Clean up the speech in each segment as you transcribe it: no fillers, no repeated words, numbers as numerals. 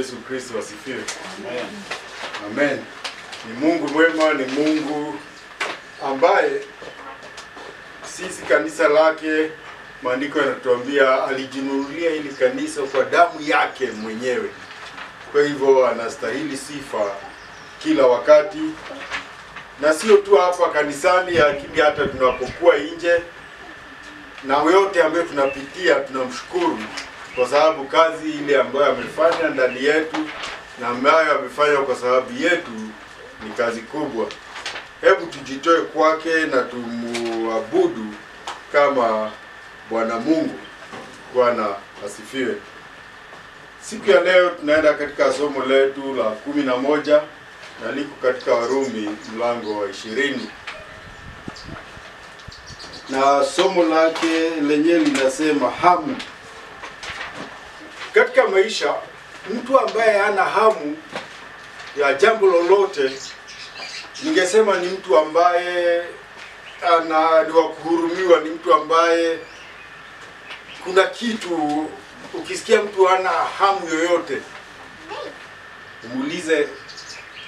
Yesu Kristo asifiwe. Amen. Amen. Ni Mungu mwema, ni Mungu ambaye sisi kanisa lake, maandiko yanatuambia alijinunulia hili kanisa kwa damu yake mwenyewe. Kwa hivyo anastahili sifa kila wakati, na sio tu hapa kanisani, lakini hata tunapokuwa nje na yote ambayo tunapitia, tunamshukuru kwa sababu kazi ile ambayo amefanya ndani yetu na ambayo amefanya kwa sababu yetu ni kazi kubwa. Hebu tujitoe kwake na tumuabudu kama Bwana Mungu. Bwana asifiwe. Siku ya leo tunaenda katika somo letu la 11 na liko katika Warumi mlango wa 20. Na somo lake lenyewe linasema hamu. Katika maisha, mtu ambaye hana hamu ya jambo lolote, ningesema ni mtu ambaye ni wa kuhurumiwa, ni mtu ambaye kuna kitu, ukisikia mtu hana hamu yoyote, umuulize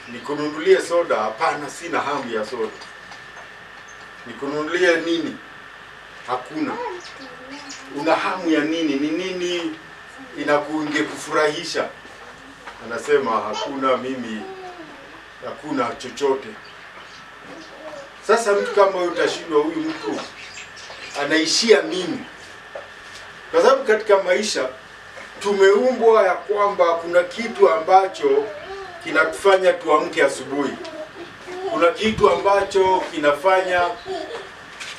nikununulie soda, hapana, sina hamu ya soda. Nikununulie nini? Hakuna. Una hamu ya nini? Ni nini ingekufurahisha? Anasema hakuna, mimi hakuna chochote. Sasa mtu kama huyu utashindwa, huyu mtu anaishia nini? Kwa sababu katika maisha tumeumbwa ya kwamba kuna kitu ambacho kinatufanya tuamke asubuhi. Kuna kitu ambacho kinafanya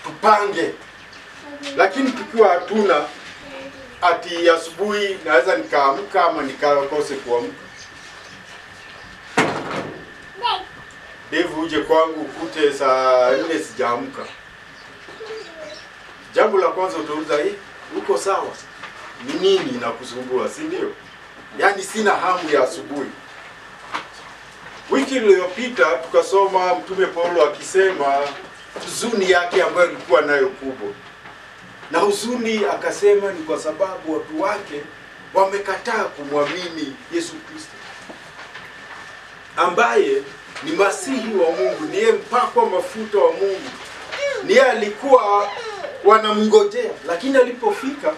tupange. Lakini tukiwa hatuna, ati asubuhi naweza nikaamka ama nikakose kuamka. Dave uje kwangu ukute saa 4 sijaamka. Jambo la kwanza utauliza, uko sawa? Ni nini inakusumbua, si ndio? Yaani sina hamu ya asubuhi. Wiki iliyopita tukasoma Mtume Paulo akisema huzuni yake ambayo alikuwa nayo kubwa. Na huzuni akasema ni kwa sababu watu wake wamekataa kumwamini Yesu Kristo, ambaye ni Masihi wa Mungu, niye mpakwa mafuta wa Mungu. Niye alikuwa wanamngojea, lakini alipofika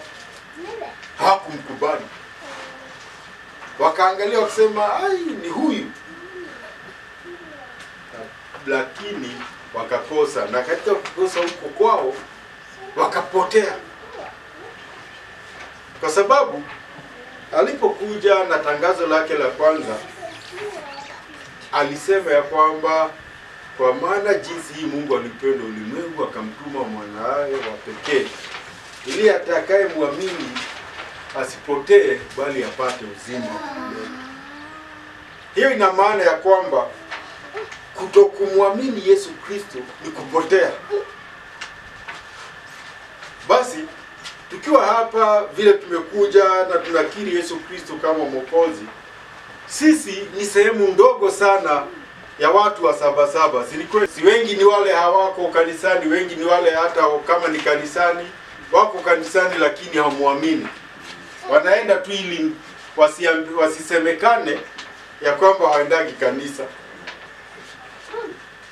hawakumkubali. Wakaangalia wakisema, ni huyu. Lakini wakakosa, na katika kukosa huko kwao wakapotea. Kwa sababu alipokuja na tangazo lake la kwanza, alisema ya kwamba kwa maana jinsi hii Mungu alipenda ulimwengu akamtuma mwanawe wa pekee, ili atakaye muamini asipotee bali apate uzima. Hiyo ina maana ya kwamba kutokumwamini Yesu Kristo ni kupotea. Basi tukiwa hapa vile tumekuja na tunakiri Yesu Kristo kama Mwokozi, sisi ni sehemu ndogo sana ya watu wa Sabasaba. Si wengi ni wale hawako kanisani, wengi ni wale hata kama ni kanisani, wako kanisani lakini hamuamini. Wanaenda tu ili wasisemekane ya kwamba hawaendagi kanisa.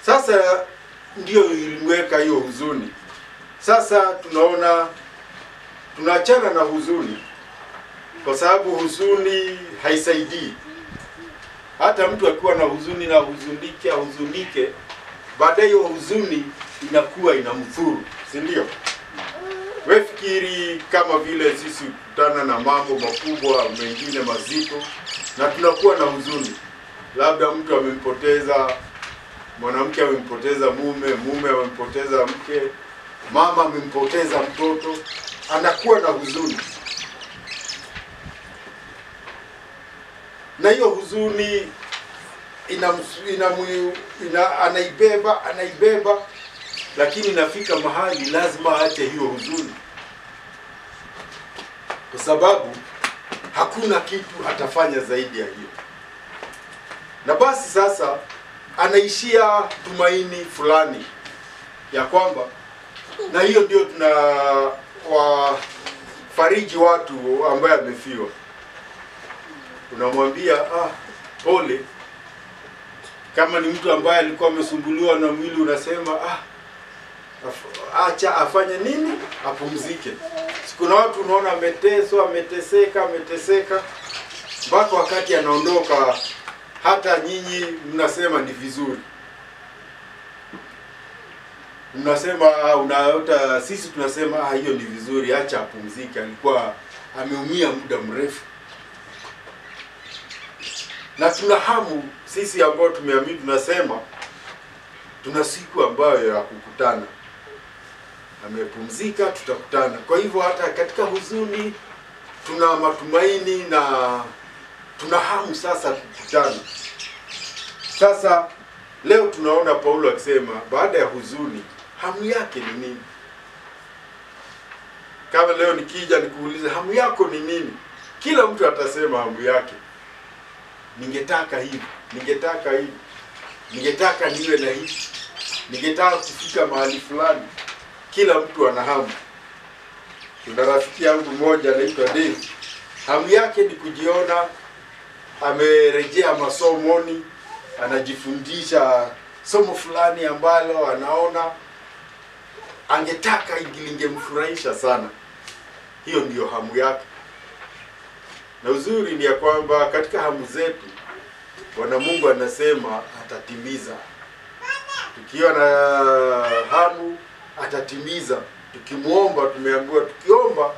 Sasa ndio ilimweka hiyo huzuni. Sasa tunaona tunaachana na huzuni, kwa sababu huzuni haisaidii. Hata mtu akiwa na huzuni na huzunike, baadaye hiyo huzuni inakuwa inamdhuru, si ndio? Wewe fikiri kama vile sisi kutana na mambo makubwa mengine mazito na tunakuwa na huzuni. Labda mtu amempoteza, mwanamke amempoteza mume, mume amempoteza mke, mama amempoteza mtoto, anakuwa na huzuni. Na hiyo huzuni anaibeba, lakini inafika mahali lazima aache hiyo huzuni, kwa sababu hakuna kitu atafanya zaidi ya hiyo. Na basi sasa anaishia tumaini fulani ya kwamba, na hiyo ndio tunawafariji watu ambaye amefiwa. unamwambia pole. Kama ni mtu ambaye alikuwa amesumbuliwa na mwili, unasema acha afanye nini, apumzike. Kuna watu unaona ameteswa, ameteseka mpaka wakati anaondoka, hata nyinyi mnasema ni vizuri. Mnasema unaota, sisi tunasema hiyo ni vizuri, acha apumzike, alikuwa ameumia muda mrefu. Na tuna hamu sisi ambao tumeamini, tunasema tuna siku ambayo ya kukutana. Amepumzika, tutakutana. Kwa hivyo hata katika huzuni tuna matumaini na tuna hamu sasa kukutana. Sasa leo tunaona Paulo akisema baada ya huzuni hamu yake ni nini? Kama leo nikija nikuulize hamu yako ni nini? Kila mtu atasema hamu yake, ningetaka hivi, ningetaka hivi, ningetaka niwe na hivi, ningetaka kufika mahali fulani. Kila mtu ana hamu. Kuna rafiki yangu mmoja anaitwa Dave. Hamu yake ni kujiona amerejea masomoni, anajifundisha somo fulani ambalo anaona angetaka lingemfurahisha sana. Hiyo ndiyo hamu yake. Na uzuri ni ya kwamba katika hamu zetu Bwana Mungu anasema atatimiza. Tukiwa na hamu atatimiza. Tukimuomba, tumeambiwa tukiomba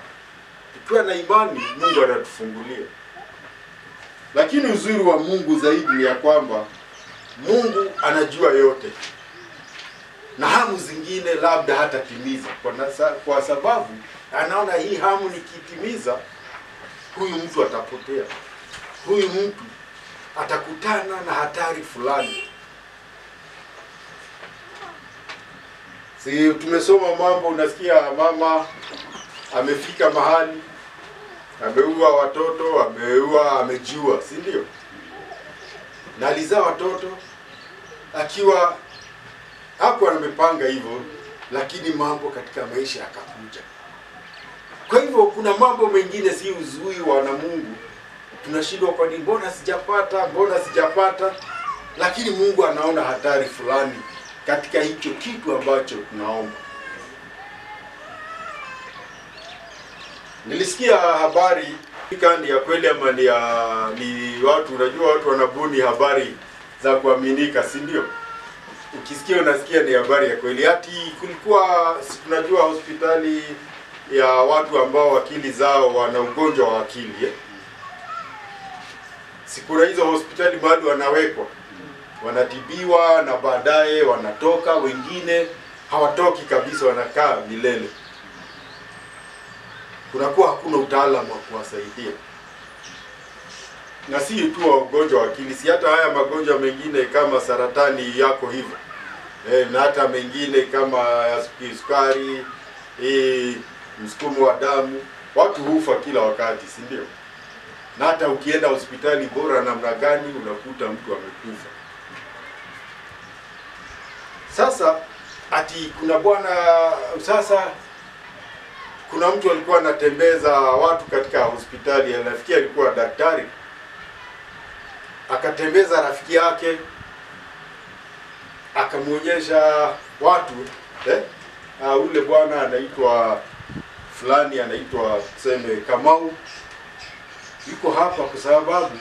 tukiwa na imani, Mungu anatufungulia. Lakini uzuri wa Mungu zaidi ni ya kwamba Mungu anajua yote. Na hamu zingine labda hatatimiza kwa sababu anaona hii hamu nikitimiza, huyu mtu atapotea. Huyu mtu atakutana na hatari fulani. Si tumesoma mambo, unasikia mama amefika mahali, ameua watoto, amejiua, si ndio? Na alizaa watoto akiwa hakuwa amepanga hivyo, lakini mambo katika maisha yakakuja. Kwa hivyo kuna mambo mengine si uzui wa na Mungu. Tunashindwa kwa nini, mbona sijapata? Lakini Mungu anaona hatari fulani katika hicho kitu ambacho tunaomba. Nilisikia habari kandi ya kweli ama ni watu, unajua watu wanabuni habari za kuaminika, si ndio? Ukisikia unasikia ni habari ya kweli. Hati kulikuwa, tunajua hospitali ya watu ambao akili zao wana ugonjwa wa akili. Sikuna hizo hospitali mahali wanawekwa, wanatibiwa na baadaye wanatoka, wengine hawatoki kabisa, wanakaa milele. Kunakuwa hakuna utaalamu wa kuwasaidia. Na si tu ugonjwa wa akili, si hata haya magonjwa mengine kama saratani yako hivyo. Na hata mengine kama sukari, msukumo wa damu, watu hufa kila wakati, si ndio? Na hata ukienda hospitali bora namna gani unakuta mtu amekufa. Sasa ati kuna bwana, sasa kuna mtu alikuwa anatembeza watu katika hospitali, anafikia alikuwa daktari. Akatembeza rafiki yake, akamuonyesha watu, ule bwana anaitwa fulani, anaitwa tuseme Kamau, yuko hapa kwa sababu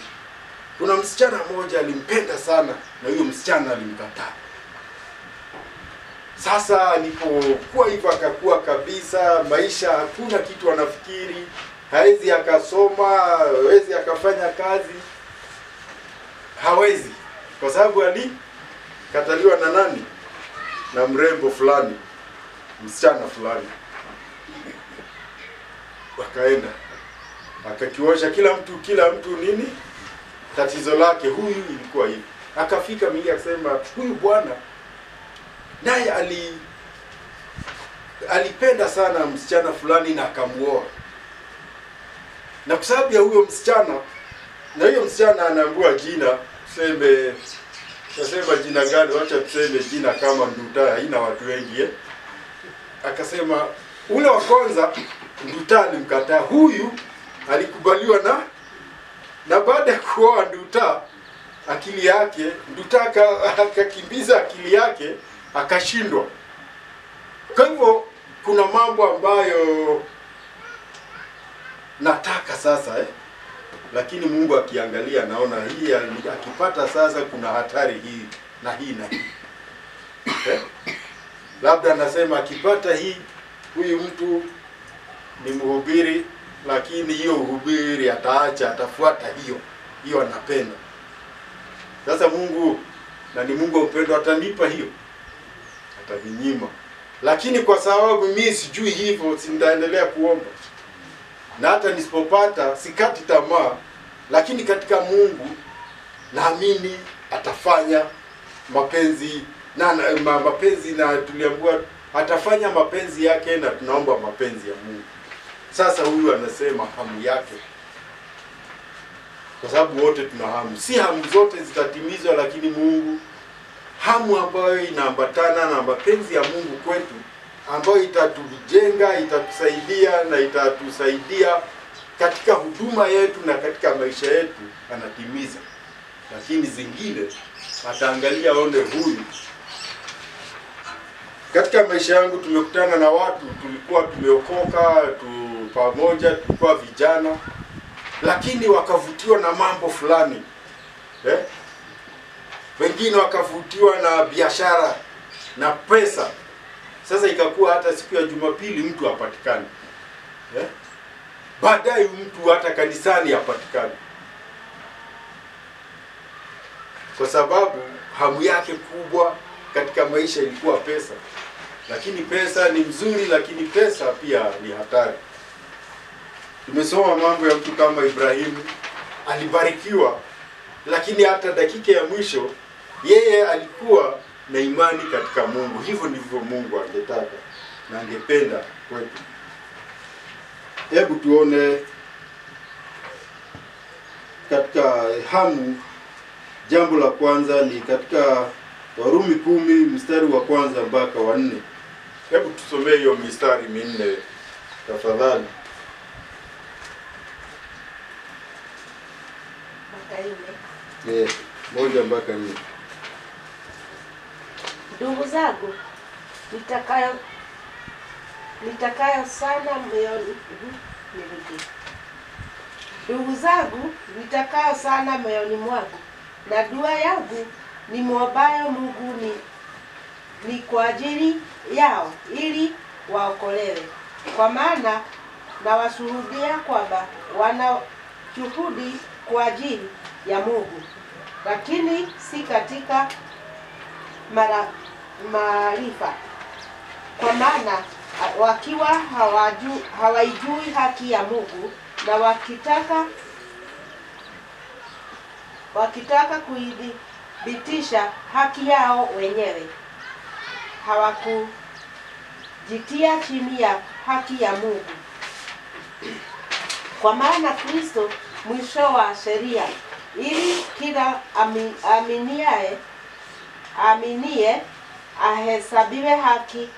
kuna msichana mmoja alimpenda sana na huyo msichana alimkataa. Sasa alipokuwa hivyo akakuwa kabisa maisha, hakuna kitu anafikiri, hawezi akasoma, hawezi akafanya kazi, hawezi, kwa sababu alikataliwa na nani? Na mrembo fulani, msichana fulani. Wakaenda akakiosha kila mtu nini tatizo lake. Huyu ilikuwa hivi. Akafika mingi akasema huyu bwana naye alipenda sana msichana fulani na akamuoa. Na kwa sababu ya huyo msichana, na huyo msichana anaambiwa jina, tuseme jina gani, wacha tuseme jina kama Nduta, haina watu wengi. Akasema ule wa kwanza Nduta alimkataa, huyu alikubaliwa na Na baada ya kuoa Nduta, akili yake Nduta akakimbiza akili yake akashindwa. Kwa hivyo kuna mambo ambayo nataka sasa lakini Mungu akiangalia naona hii akipata sasa kuna hatari hii na hii na hii. Labda anasema akipata hii, huyu mtu ni mhubiri, lakini hiyo uhubiri ataacha, atafuata hiyo anapenda. Sasa Mungu, na ni Mungu upendo, atanipa hiyo, ataninyima. Lakini kwa sababu mimi sijui hivyo, sitaendelea kuomba. Na hata nisipopata sikati tamaa, lakini katika Mungu naamini atafanya mapenzi na tuliambiwa atafanya mapenzi yake, na tunaomba mapenzi ya Mungu. Sasa huyu anasema hamu yake, kwa sababu wote tuna hamu. Si hamu zote zitatimizwa, lakini Mungu, hamu ambayo inaambatana na mapenzi ya Mungu kwetu, ambayo itatujenga, itatusaidia na itatusaidia katika huduma yetu na katika maisha yetu, anatimiza. Lakini zingine ataangalia aone huyu. Katika maisha yangu tumekutana na watu, tulikuwa tumeokoka pamoja, tulikuwa vijana, lakini wakavutiwa na mambo fulani. Wengine wakavutiwa na biashara na pesa. Sasa ikakuwa hata siku ya Jumapili mtu hapatikani. Baadaye mtu hata kanisani hapatikani. Kwa sababu hamu yake kubwa katika maisha ilikuwa pesa. Lakini pesa ni mzuri, lakini pesa pia ni hatari. Tumesoma mambo ya mtu kama Ibrahimu, alibarikiwa, lakini hata dakika ya mwisho yeye alikuwa na imani katika Mungu. Hivyo ndivyo Mungu angetaka na angependa kwetu. Hebu tuone katika hamu. Jambo la kwanza ni katika Warumi 10 mstari wa kwanza mpaka wa 4. Hebu tusomee hiyo mistari 4 tafadhali. Moja mpaka 4. Ndugu zangu, nitakayo sana moyoni Ndugu zangu, nitakayo sana moyoni mwangu, na dua yangu ni muombayo Mungu ni kwa ajili yao, ili waokolewe. Kwa maana na washuhudia kwamba wana juhudi kwa ajili ya Mungu, lakini si katika maarifa. Kwa maana wakiwa hawaijui haki ya Mungu, na wakitaka kuidhibitisha haki yao wenyewe, hawakujitia chini ya haki ya Mungu. Kwa maana Kristo mwisho wa sheria, ili kila aminie ahesabiwe haki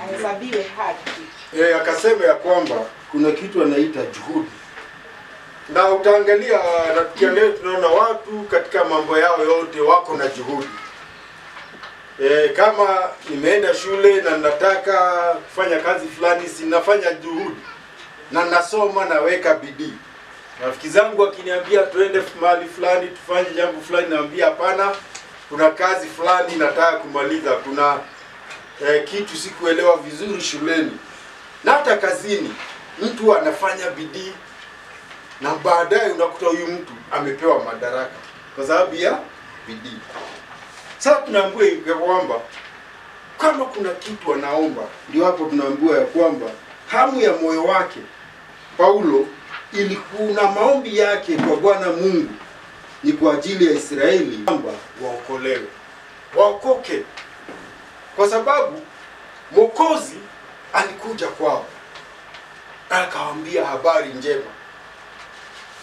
ahesabiwe haki. Akasema ya kwamba kuna kitu anaita juhudi. Na utaangalia na tukiangalia tunaona watu katika mambo yao yote wako na juhudi. Kama nimeenda shule na nataka kufanya kazi fulani, sinafanya juhudi. Na nasoma, naweka bidii. Rafiki zangu wakiniambia tuende mahali fulani tufanye jambo fulani, naambia hapana, kuna kazi fulani nataka kumaliza, kuna kitu sikuelewa vizuri shuleni. Na hata kazini mtu anafanya bidii, na baadaye unakuta huyu mtu amepewa madaraka kwa sababu ya bidii. Sasa tunaambiwa ya kwamba kama kuna kitu anaomba, ndio hapo tunaambiwa ya kwamba hamu ya moyo wake Paulo ilikuwa na maombi yake kwa Bwana Mungu ni kwa ajili ya Israeli, kwamba waokolewe, waokoke, kwa sababu Mwokozi alikuja kwao, akawaambia habari njema.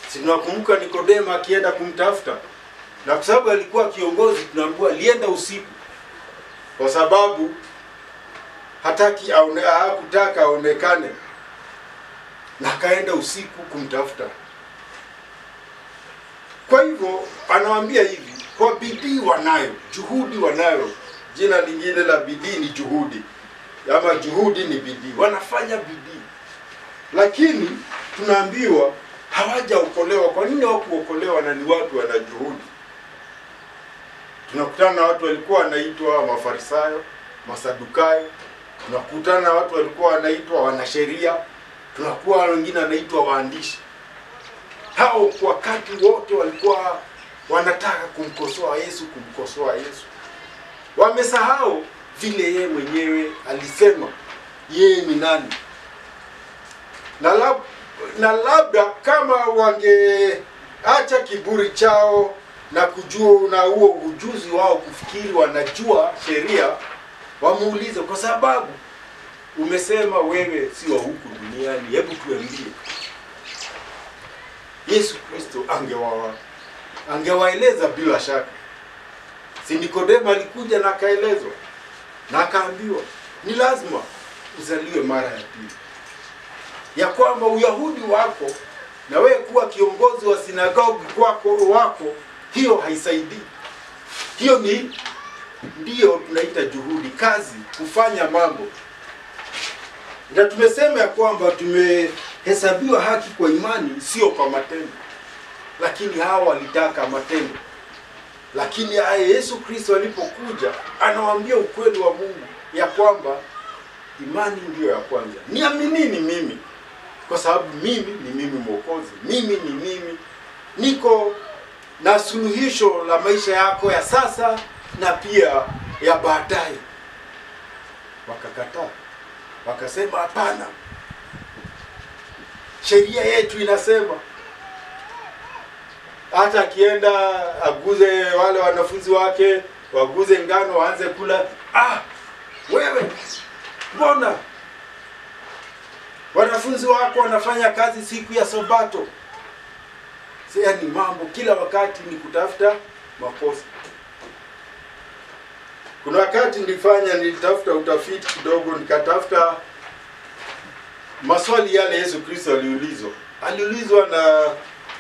Sinakumbuka Nikodema akienda kumtafuta, na kwa sababu alikuwa kiongozi, tunaambiwa alienda usiku, kwa sababu hakutaka aonekane. na akaenda usiku kumtafuta. Kwa hivyo anawaambia hivi, kwa bidii wanayo, juhudi wanayo. Jina lingine la bidii ni juhudi, ama juhudi ni bidii. Wanafanya bidii, lakini tunaambiwa hawajaokolewa. Kwa nini hawakuokolewa na ni watu wana juhudi? Tunakutana na watu walikuwa wanaitwa Mafarisayo, Masadukayo. Tunakutana na watu walikuwa wanaitwa wanasheria. Tunakuwa wengine wanaitwa waandishi. Hao wakati wote walikuwa wanataka kumkosoa Yesu. Wamesahau vile yeye mwenyewe alisema yeye ni nani. Na labda kama wangeacha kiburi chao na kujua na huo ujuzi wao kufikiri wanajua sheria, wamuulize, kwa sababu umesema wewe si wa huku duniani, hebu tuambie. Yesu Kristo angewaeleza bila shaka. Si Nikodemo alikuja na akaelezwa na akaambiwa ni lazima uzaliwe mara ya pili, ya kwamba Uyahudi wako na wewe kuwa kiongozi wa sinagogi wako hiyo haisaidii. Hiyo ndio tunaita juhudi, kazi, kufanya mambo. Na tumesema ya kwamba tumehesabiwa haki kwa imani, sio kwa matendo. Lakini hawa walitaka matendo. Lakini Yesu Kristo alipokuja anawaambia ukweli wa Mungu ya kwamba imani ndiyo ya kwanza. Niaminini mimi, kwa sababu mimi ni mimi Mwokozi. Mimi ni mimi. Niko na suluhisho la maisha yako ya sasa na pia ya baadaye. Wakakataa. Wakasema hapana. Sheria yetu inasema hata akienda aguze wale wanafunzi wake, waguze ngano waanze kula. Wewe mbona wanafunzi wako wanafanya kazi siku ya Sabato? Ni mambo kila wakati ni kutafuta makosa. Kuna wakati nilitafuta utafiti kidogo, nikatafuta maswali yale Yesu Kristo aliulizwa na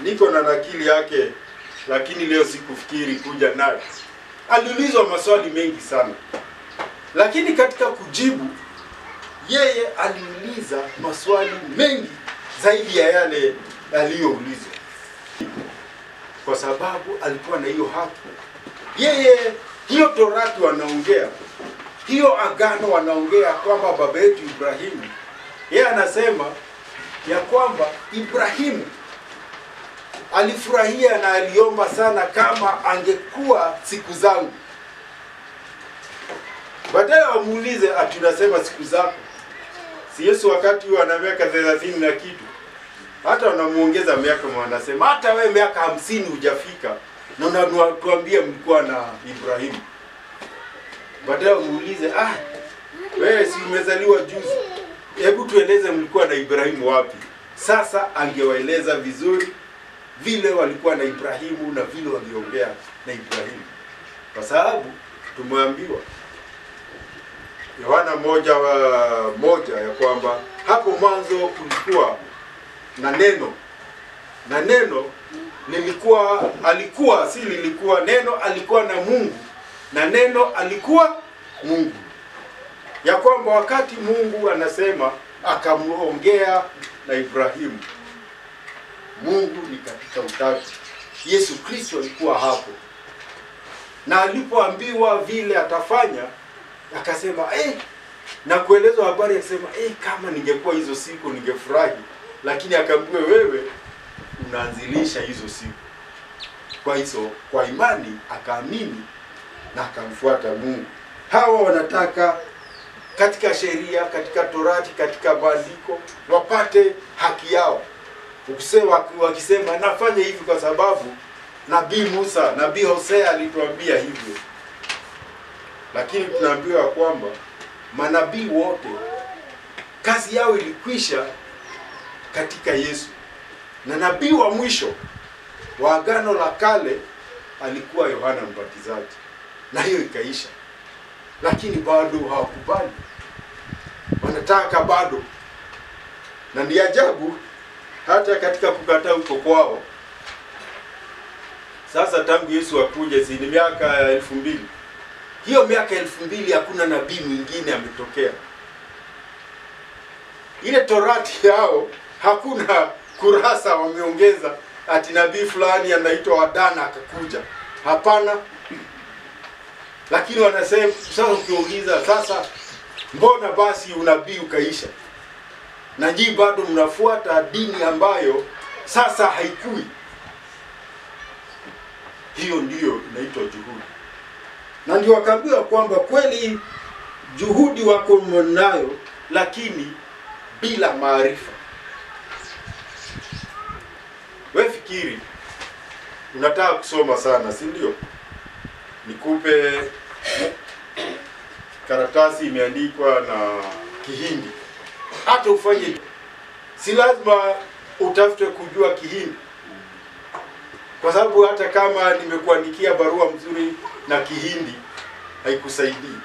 niko na nakili yake, lakini leo sikufikiri kuja nayo. Aliulizwa maswali mengi sana, lakini katika kujibu yeye aliuliza maswali mengi zaidi ya yale aliyoulizwa, kwa sababu alikuwa na hiyo haki. Yeye hiyo Torati wanaongea, hiyo agano wanaongea kwamba baba yetu Ibrahimu, yeye anasema ya kwamba Ibrahimu alifurahia na aliomba sana kama angekuwa siku zangu. Badala wamuulize tunasema siku zako. Si Yesu wakati huo ana miaka 30 na kitu. Hata wanamuongeza miaka, wanasema hata wewe miaka 50 hujafika na unatuambia mlikuwa na Ibrahimu. Badala wamuulize wewe si umezaliwa juzi, hebu tueleze mlikuwa na Ibrahimu wapi. Sasa angewaeleza vizuri vile walikuwa na Ibrahimu na vile waliongea na Ibrahimu, kwa sababu tumeambiwa Yohana moja ya kwamba hapo mwanzo kulikuwa na neno, na neno neno alikuwa na Mungu, na neno alikuwa Mungu. Ya kwamba wakati Mungu anasema akamuongea na Ibrahimu, Mungu ni katika utatu. Yesu Kristo alikuwa hapo, na alipoambiwa vile atafanya akasema na kuelezwa habari akasema kama ningekuwa hizo siku ningefurahi, lakini akaambiwa wewe unaanzilisha hizo siku. Kwa imani akaamini na akamfuata Mungu. Hawa wanataka katika sheria, katika Torati, katika maandiko wapate haki yao. Wakisema nafanya hivi kwa sababu Nabii Musa, Nabii Hosea alituambia hivyo. Lakini tunaambiwa kwamba manabii wote kazi yao ilikwisha katika Yesu. Na nabii wa mwisho wa Agano la Kale alikuwa Yohana Mbatizaji, na hiyo ikaisha. Lakini bado hawakubali, wanataka bado. Na ni ajabu hata katika kukataa huko kwao. Sasa tangu Yesu akuje ni miaka 2000. Hiyo miaka 2000 hakuna nabii mwingine ametokea. Ile Torati yao hakuna kurasa wameongeza ati nabii fulani anaitwa Adana akakuja. Hapana. Lakini wanasema sasa, ukiuliza sasa, mbona basi unabii ukaisha? Na nyinyi bado mnafuata dini ambayo sasa haikui. Hiyo ndiyo inaitwa juhudi. Na ndio wakaambiwa kwamba kweli juhudi wako nayo, lakini bila maarifa. Wewe fikiri, unataka kusoma sana, si ndio? Nikupe karatasi imeandikwa na Kihindi. Hata ufanye, si lazima utafute kujua Kihindi. Kwa sababu hata kama nimekuandikia barua mzuri na Kihindi haikusaidii.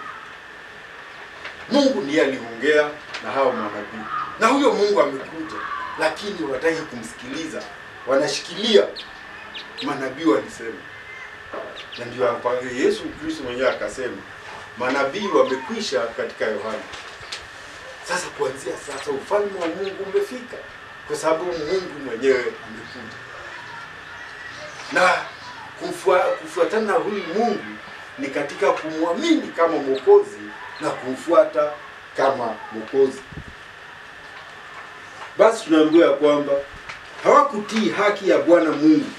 Mungu ndiye aliongea na hao manabii. Na huyo Mungu amekuja, lakini wataki kumsikiliza. Wanashikilia manabii walisema. Na ndio hapa Yesu Kristo mwenyewe akasema, manabii wamekwisha katika Yohana. Sasa kuanzia sasa ufalme wa Mungu umefika, kwa sababu Mungu mwenyewe amekuja. Na kufuatana na huyu Mungu ni katika kumwamini kama Mwokozi na kumfuata kama Mwokozi. Basi tunaambiwa kwamba hawakutii haki ya Bwana Mungu,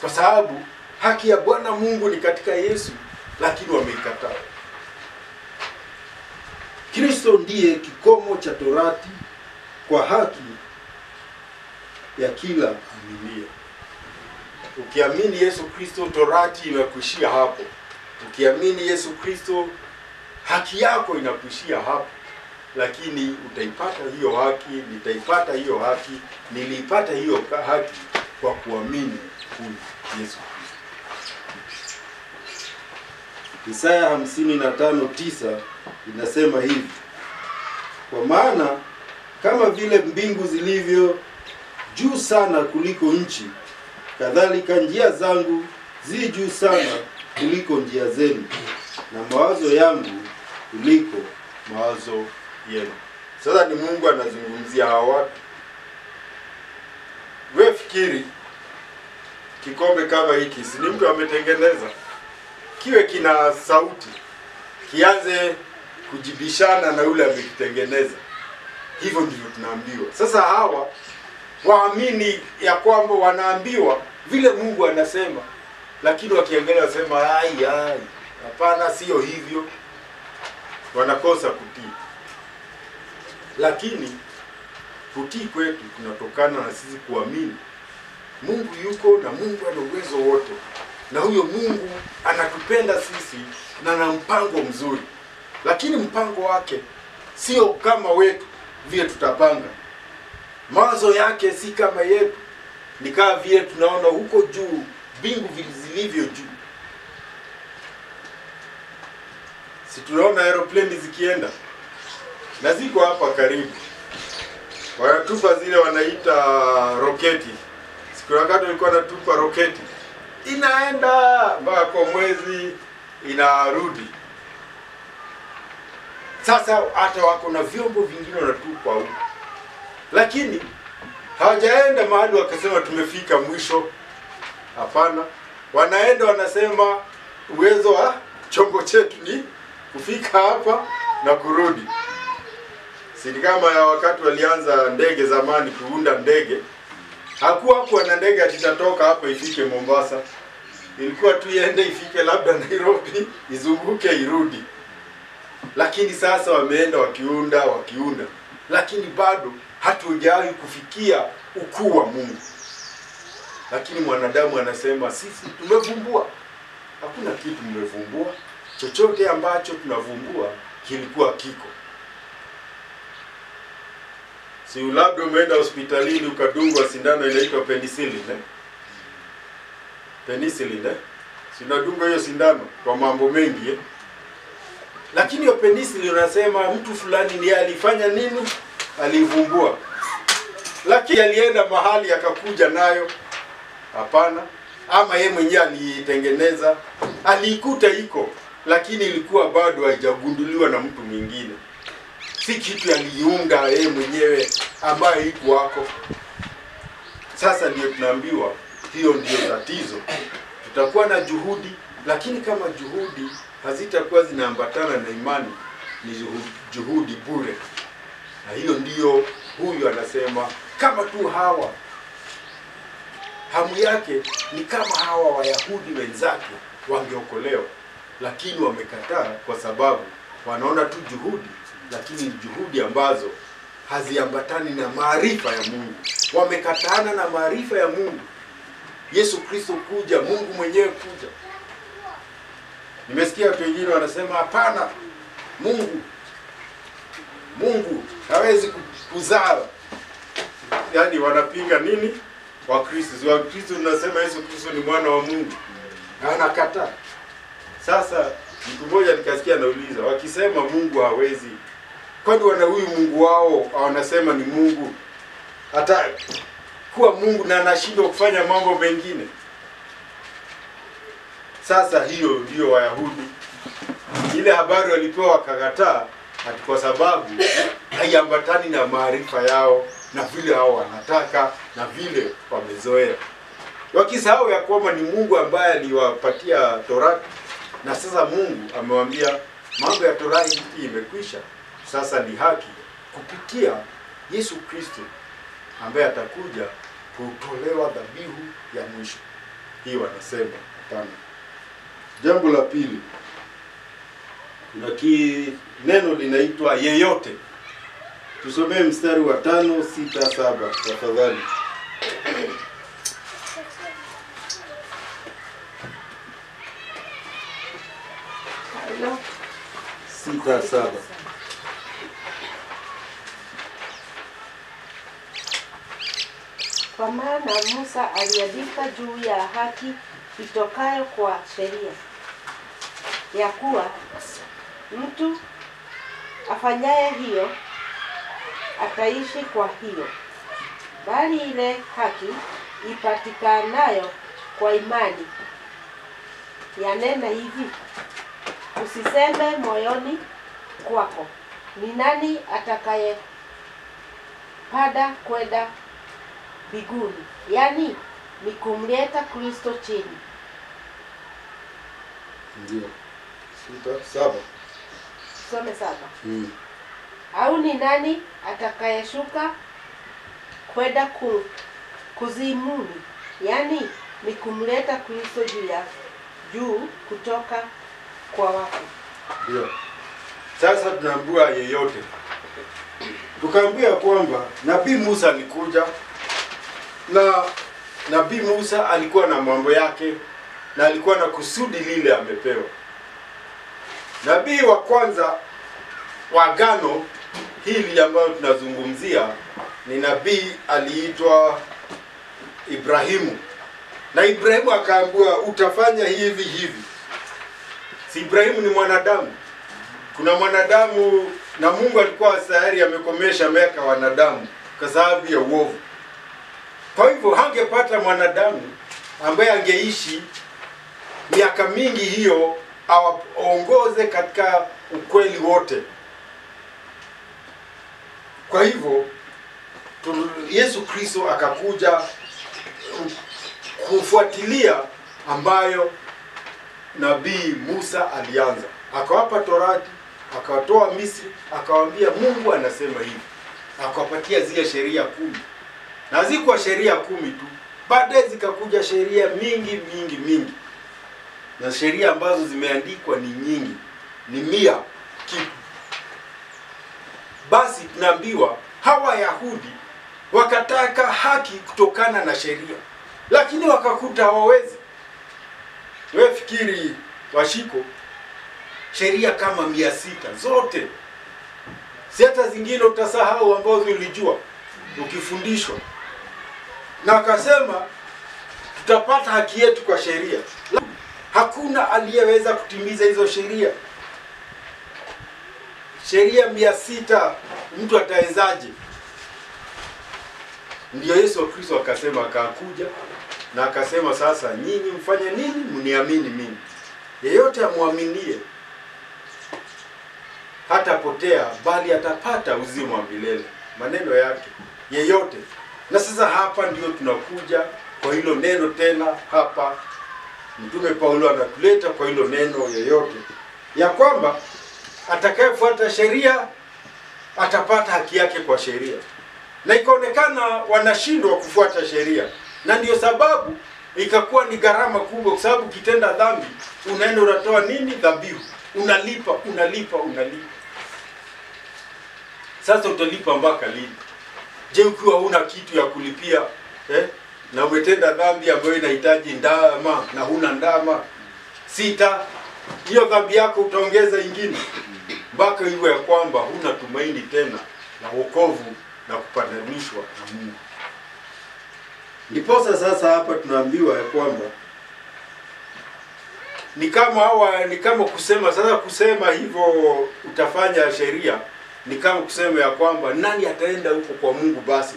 kwa sababu haki ya Bwana Mungu ni katika Yesu, lakini wameikataa. Kristo ndiye kikomo cha Torati kwa haki ya kila aminie. Ukiamini Yesu Kristo, Torati inakuishia hapo. Ukiamini Yesu Kristo, haki yako inakuishia hapo. Lakini utaipata hiyo haki, nitaipata hiyo haki, niliipata hiyo haki kwa kuamini huyu Yesu Kristo. Isaya 55:9 inasema hivi: kwa maana kama vile mbingu zilivyo juu sana kuliko nchi, kadhalika njia zangu zi juu sana kuliko njia zenu, na mawazo yangu kuliko mawazo yenu. Sasa ni Mungu anazungumzia hawa watu. Wewe fikiri, kikombe kama hiki si mtu ametengeneza? Kiwe kina sauti, kianze kujibishana na yule amekitengeneza. Hivyo ndivyo tunaambiwa. Sasa hawa waamini ya kwamba wanaambiwa vile Mungu anasema, lakini wakiangalia wasema ai, hapana, sio hivyo. Wanakosa kutii. Lakini kutii kwetu kunatokana na sisi kuamini Mungu yuko, na Mungu ana uwezo wote. Na huyo Mungu anatupenda sisi na ana mpango mzuri. Lakini mpango wake sio kama wetu vile tutapanga. Mawazo yake si kama yetu. Ni kama vile tunaona huko juu, mbingu zilivyo juu. Si tunaona aeroplane zikienda? Na ziko hapa karibu. Wanatupa zile wanaita roketi. Siku wakati walikuwa wanatupa roketi, inaenda mpaka kwa mwezi inarudi. Sasa hata wako na vyombo vingine wanatupa huko. Lakini hawajaenda mahali wakasema tumefika mwisho. Hapana. Wanaenda wanasema uwezo wa chombo chetu ni kufika hapa na kurudi. Si kama ya wakati walianza ndege zamani kuunda ndege. Hakuwa na ndege atatoka hapa ifike Mombasa. Ilikuwa tu iende ifike labda Nairobi, izunguke irudi. Lakini sasa wameenda wakiunda. Lakini bado hatujawahi kufikia ukuu wa Mungu. Lakini mwanadamu anasema sisi tumevumbua. Hakuna kitu mmevumbua. Chochote ambacho tunavumbua kilikuwa kiko. Si labda umeenda hospitalini ukadungwa sindano inaitwa penicillin, Penicillin, Si unadungwa hiyo sindano kwa mambo mengi, Lakini hiyo penicillin unasema mtu fulani ndiye alifanya nini? Alivumbua. Lakini alienda mahali akakuja nayo? Hapana. Ama yeye mwenyewe aliitengeneza? Aliikuta iko, lakini ilikuwa bado haijagunduliwa na mtu mwingine. Si kitu aliiunda yeye mwenyewe ambaye iko wako. Sasa ndio tunaambiwa hiyo ndio tatizo. Tutakuwa na juhudi, lakini kama juhudi hazitakuwa zinaambatana na imani, ni juhudi bure. Na hiyo ndio huyu anasema, kama tu Hawa, hamu yake ni kama hawa Wayahudi wenzake wangeokolewa, lakini wamekataa kwa sababu wanaona tu juhudi, lakini juhudi ambazo haziambatani na maarifa ya Mungu. Wamekataana na maarifa ya Mungu. Yesu Kristo kuja, Mungu mwenyewe kuja. Nimesikia watu wengine wanasema hapana, Mungu hawezi kuzaa. Yaani wanapinga nini? Wakristo. Wakristo tunasema Yesu Kristo ni mwana wa Mungu. Na anakataa. Sasa mtu mmoja nikasikia anauliza, wakisema Mungu hawezi, kwani wana huyu Mungu wao wanasema ni Mungu, hata kuwa Mungu na anashindwa kufanya mambo mengine? Sasa hiyo ndio Wayahudi. Ile habari walipewa wakakataa, ati kwa sababu haiambatani na maarifa yao na vile hao wanataka na vile wamezoea. Wakisahau ya kwamba ni Mungu ambaye aliwapatia Torati, na sasa Mungu amewaambia mambo ya Torati imekwisha. Sasa ni haki kupitia Yesu Kristo ambaye atakuja kutolewa dhabihu ya mwisho. Hii wanasema hapana. Jambo la pili, na neno linaitwa yeyote. Tusomee mstari wa 5, 6, 7 tafadhali. Hello. 6, 7. Kwa maana Musa aliandika juu ya haki itokayo kwa sheria, ya kuwa mtu afanyaye hiyo ataishi kwa hiyo. Bali ile haki ipatikanayo kwa imani yanena hivi, usiseme moyoni kwako, ni nani atakaye pada kwenda mbinguni? Yani ni kumleta Kristo chini. Ndio. 6, 7. Some 7. Au ni nani atakayeshuka kwenda kuzimuni? Yani ni kumleta Kristo juu kutoka kwa wafu. Ndio. Sasa tunaambiwa yeyote. Tukaambiwa kwamba Nabii Musa alikuja, na Nabii Musa alikuwa na mambo yake na alikuwa na kusudi lile amepewa. Nabii wa kwanza wa agano hili ambayo tunazungumzia ni nabii aliitwa Ibrahimu. Na Ibrahimu akaambiwa utafanya hivi hivi. Si Ibrahimu ni mwanadamu. Kuna mwanadamu, na Mungu alikuwa tayari amekomesha miaka wanadamu kwa sababu ya uovu. Kwa hivyo hangepata mwanadamu ambaye angeishi miaka mingi hiyo awaongoze katika ukweli wote. Kwa hivyo Yesu Kristo akakuja kufuatilia ambayo Nabii Musa alianza. Akawapa Torati, akawatoa Misri, akawaambia Mungu anasema hivi. Akawapatia zile sheria 10. Na zikuwa sheria 10 tu. Baadaye zikakuja sheria mingi. Na sheria ambazo zimeandikwa ni nyingi. Ni 100 kitu. Basi tunaambiwa hawa Wayahudi wakataka haki kutokana na sheria, lakini wakakuta hawawezi. Wewe fikiri washiko sheria kama 600 zote. Si hata zingine utasahau ambazo ulijua ukifundishwa. Na akasema tutapata haki yetu kwa sheria. Hakuna aliyeweza kutimiza hizo sheria. Sheria 600 mtu atawezaje? Ndio Yesu Kristo akasema, akakuja na akasema, sasa nyinyi mfanye nini? Mniamini mimi. Yeyote amwaminie hatapotea, bali atapata uzima wa milele. Maneno yake, yeyote. Na sasa hapa ndio tunakuja kwa hilo neno tena hapa. Mtume Paulo anatuleta kwa hilo neno yeyote, ya kwamba atakayefuata sheria atapata haki yake kwa sheria. Na ikaonekana wanashindwa kufuata sheria, na ndiyo sababu ikakuwa ni gharama kubwa, kwa sababu kitenda dhambi unaenda unatoa nini? Dhabihu. Unalipa. Sasa utalipa mpaka lini? Je, ukiwa huna kitu ya kulipia na umetenda dhambi ambayo inahitaji ndama na huna ndama 6, hiyo dhambi yako utaongeza ingine mpaka iwe ya kwamba huna tumaini tena na wokovu na kupatanishwa na Mungu. Ndiposa sasa hapa tunaambiwa ya kwamba ni kama kusema sasa, kusema hivyo utafanya sheria ni kama kusema ya kwamba nani ataenda huko kwa Mungu basi.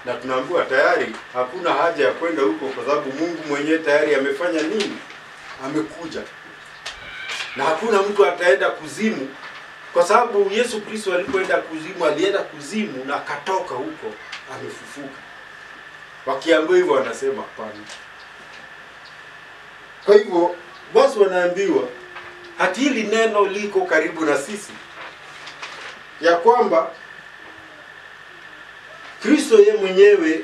Na tunaambiwa tayari hakuna haja ya kwenda huko, kwa sababu Mungu mwenyewe tayari amefanya nini? Amekuja. Na hakuna mtu ataenda kuzimu, kwa sababu Yesu Kristo alipoenda kuzimu, alienda kuzimu na akatoka huko amefufuka. Wakiambiwa hivyo wanasema hapana. Kwa hivyo basi wanaambiwa hati hili neno liko karibu na sisi, ya kwamba Kristo yeye mwenyewe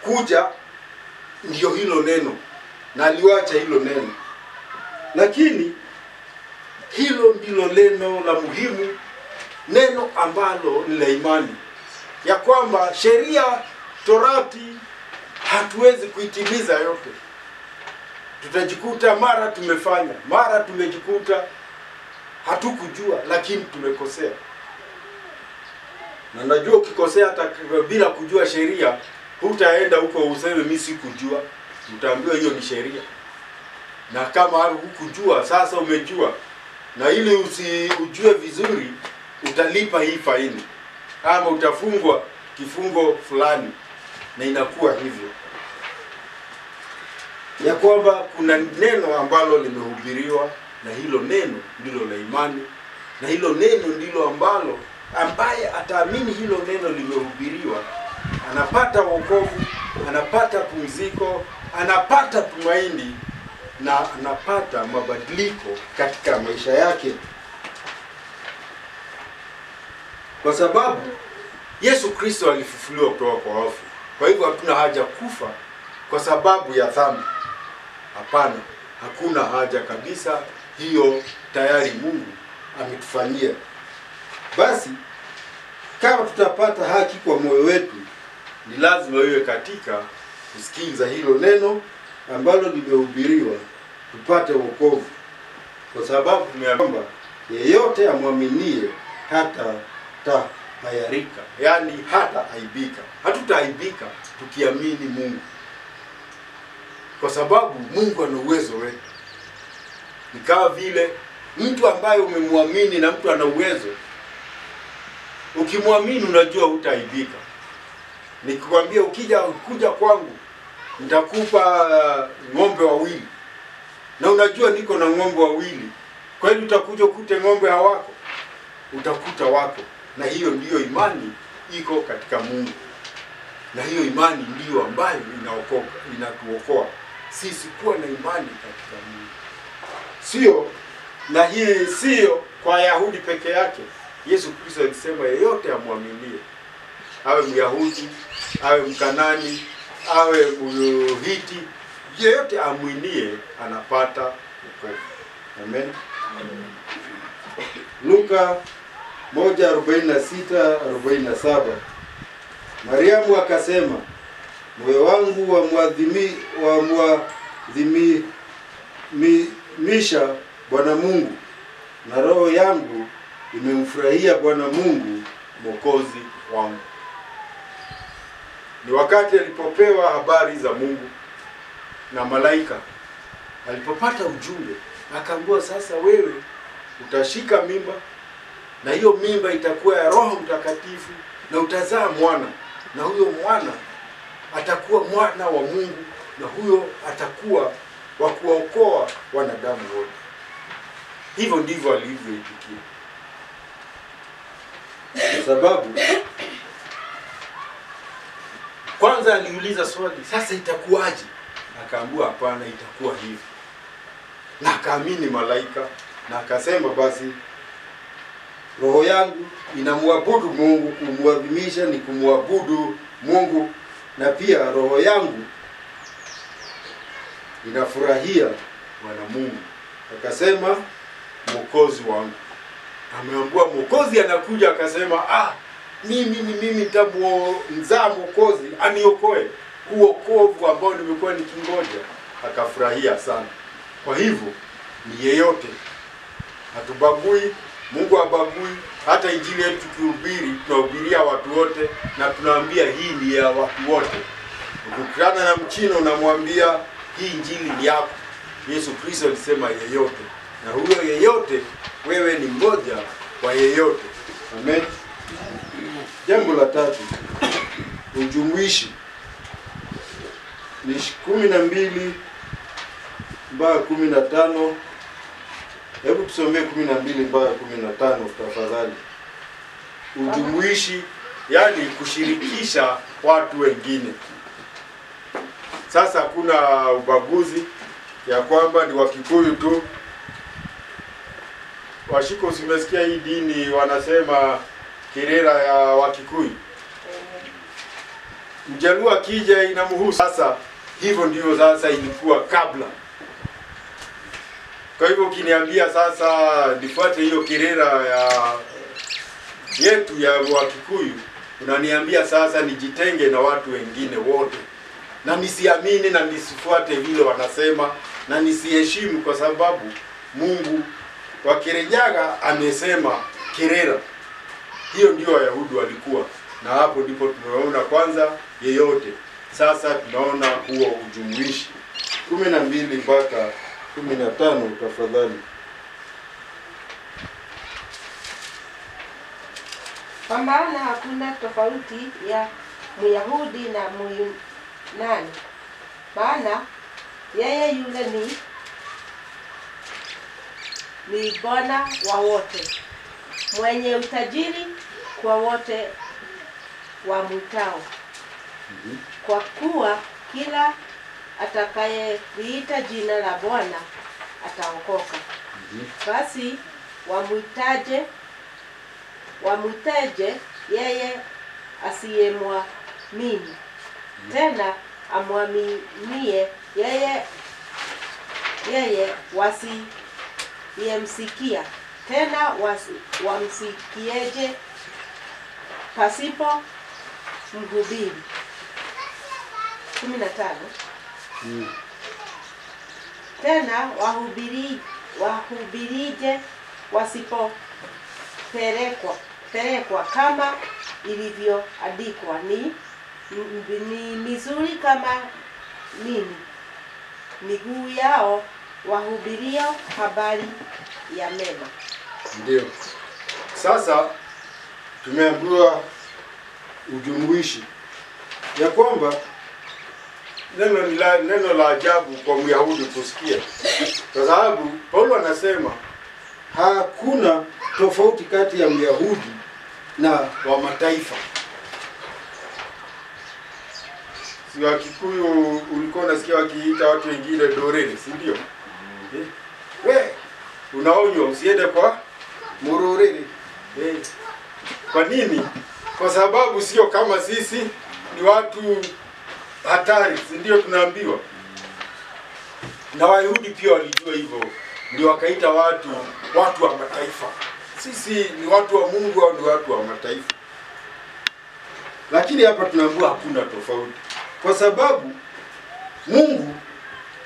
kuja ndio hilo neno, na aliwacha hilo neno. Lakini hilo ndilo neno la muhimu, neno ambalo ni la imani, ya kwamba sheria, Torati hatuwezi kuitimiza yote. Tutajikuta mara tumefanya, mara tumejikuta hatukujua, lakini tumekosea. Na najua ukikosea hata bila kujua sheria, hutaenda huko useme mimi sikujua. Utaambiwa hiyo ni sheria. Na kama hukujua, sasa umejua, na ili usijue vizuri utalipa hii faini, ama utafungwa kifungo fulani. Na inakuwa hivyo, ya kwamba kuna neno ambalo limehubiriwa, na hilo neno ndilo la imani, na hilo neno ndilo ambalo ambaye ataamini hilo neno limehubiriwa anapata wokovu, anapata pumziko, anapata tumaini, na anapata mabadiliko katika maisha yake. Kwa sababu Yesu Kristo alifufuliwa kutoka kwa wafu. Kwa hivyo hatuna haja kufa kwa sababu ya dhambi. Hapana, hakuna haja kabisa. Hiyo tayari Mungu ametufanyia. Basi kama tutapata haki kwa moyo wetu, ni lazima iwe katika kusikiza hilo neno ambalo limehubiriwa, tupate wokovu. Kwa sababu tumeambiwa yeyote amwaminie hata tahayarika, yani hata aibika. Hatutaaibika tukiamini Mungu, kwa sababu Mungu ana uwezo wetu. Ni kama vile mtu ambaye umemwamini na mtu ana uwezo. Ukimwamini unajua hutaaibika. Nikikwambia kuja kwangu nitakupa ng'ombe wawili, na unajua niko na ng'ombe wawili, kwa hiyo utakuja ukute ng'ombe hawako, utakuta wako. Na hiyo ndiyo imani iko katika Mungu, na hiyo imani ndiyo ambayo inatuokoa sisi kuwa na imani katika Mungu. Sio, na hii sio kwa Yahudi peke yake. Yesu Kristo alisema yeyote amwaminie, awe Myahudi, awe Mkanani, awe Mhiti, yeyote amwinie anapata wokovu. Amen. Luka 1:46-47. Mariamu akasema, moyo wangu wamwadhimisha Bwana Mungu, na roho yangu imemfurahia Bwana Mungu Mwokozi wangu. Ni wakati alipopewa habari za Mungu na malaika, alipopata ujumbe, akaambiwa sasa wewe utashika mimba, na hiyo mimba itakuwa ya Roho Mtakatifu, na utazaa mwana, na huyo mwana atakuwa mwana wa Mungu, na huyo atakuwa wa kuwaokoa wanadamu wote. Hivyo ndivyo alivyoitikia. Kwa sababu kwanza aliuliza swali, sasa itakuwaje? Akaambiwa hapana, itakuwa hivi. Na akaamini malaika, na akasema basi roho yangu inamwabudu Mungu. Kumwadhimisha ni kumwabudu Mungu, na pia roho yangu inafurahia Bwana Mungu. Akasema Mwokozi wangu. Ameambiwa Mwokozi anakuja, akasema mimi nitamzaa Mwokozi aniokoe, uokovu ambao nimekuwa nikingoja. Akafurahia sana. Kwa hivyo ni yeyote, hatubagui, Mungu habagui. Hata injili yetu tukihubiri, tunahubiria watu wote, na tunaambia hii ni ya watu wote. Ukikutana na mchina unamwambia hii injili ni yako. Yesu Kristo alisema yeyote, na huyo yeyote wewe ni mmoja wa yeyote. Amen. Jambo la tatu, ujumuishi. Ni 12 mpaka 15. Hebu tusomee 12 mpaka 15 tafadhali. Ujumuishi, yani kushirikisha watu wengine. Sasa kuna ubaguzi ya kwamba ni Wakikuyu tu. Washiko, simesikia hii dini wanasema kirera ya Wakikuyu. Mjaluo akija inamhusu. Sasa hivyo ndio sasa ilikuwa kabla. Kwa hivyo ukiniambia sasa nifuate hiyo kirera ya yetu ya Wakikuyu, unaniambia sasa nijitenge na watu wengine wote, na nisiamini na nisifuate vile wanasema, na nisiheshimu, kwa sababu Mungu wa Kirinyaga amesema kirera. Hiyo ndio Wayahudi walikuwa, na hapo ndipo tunaona kwanza yeyote. Sasa tunaona huo ujumuishi. 12 mpaka 15 tafadhali. Kwa maana hakuna tofauti ya Myahudi na Myunani, maana yeye yule ni Bwana wa wote, mwenye utajiri kwa wote wamwitao. Kwa kuwa kila atakayeliita jina la Bwana ataokoka. Basi wamwitaje yeye asiyemwamini, tena amwaminie yeye wasiyemsikia, tena wamsikieje pasipo mhubiri. 15. Tena wahubirije wasipopelekwa, kama ilivyoandikwa, ni mizuri kama nini miguu yao wahubirio habari ya mema. Ndio. Sasa tumeambiwa ujumuishi, ya kwamba neno la ajabu kwa Myahudi kusikia, kwa sababu Paulo anasema hakuna tofauti kati ya Myahudi na wa mataifa. Si Wakikuyu ulikuwa unasikia wakiita watu wengine dorere, si ndio? We, unaonywa usiende kwa murorere. Kwa nini? Kwa sababu sio kama sisi, ni watu hatari, si ndio tunaambiwa? Na Wayahudi pia walijua hivyo, ndio wakaita watu wa mataifa. Sisi ni watu wa Mungu au ni watu wa mataifa? Lakini hapa tunaambiwa hakuna tofauti, kwa sababu Mungu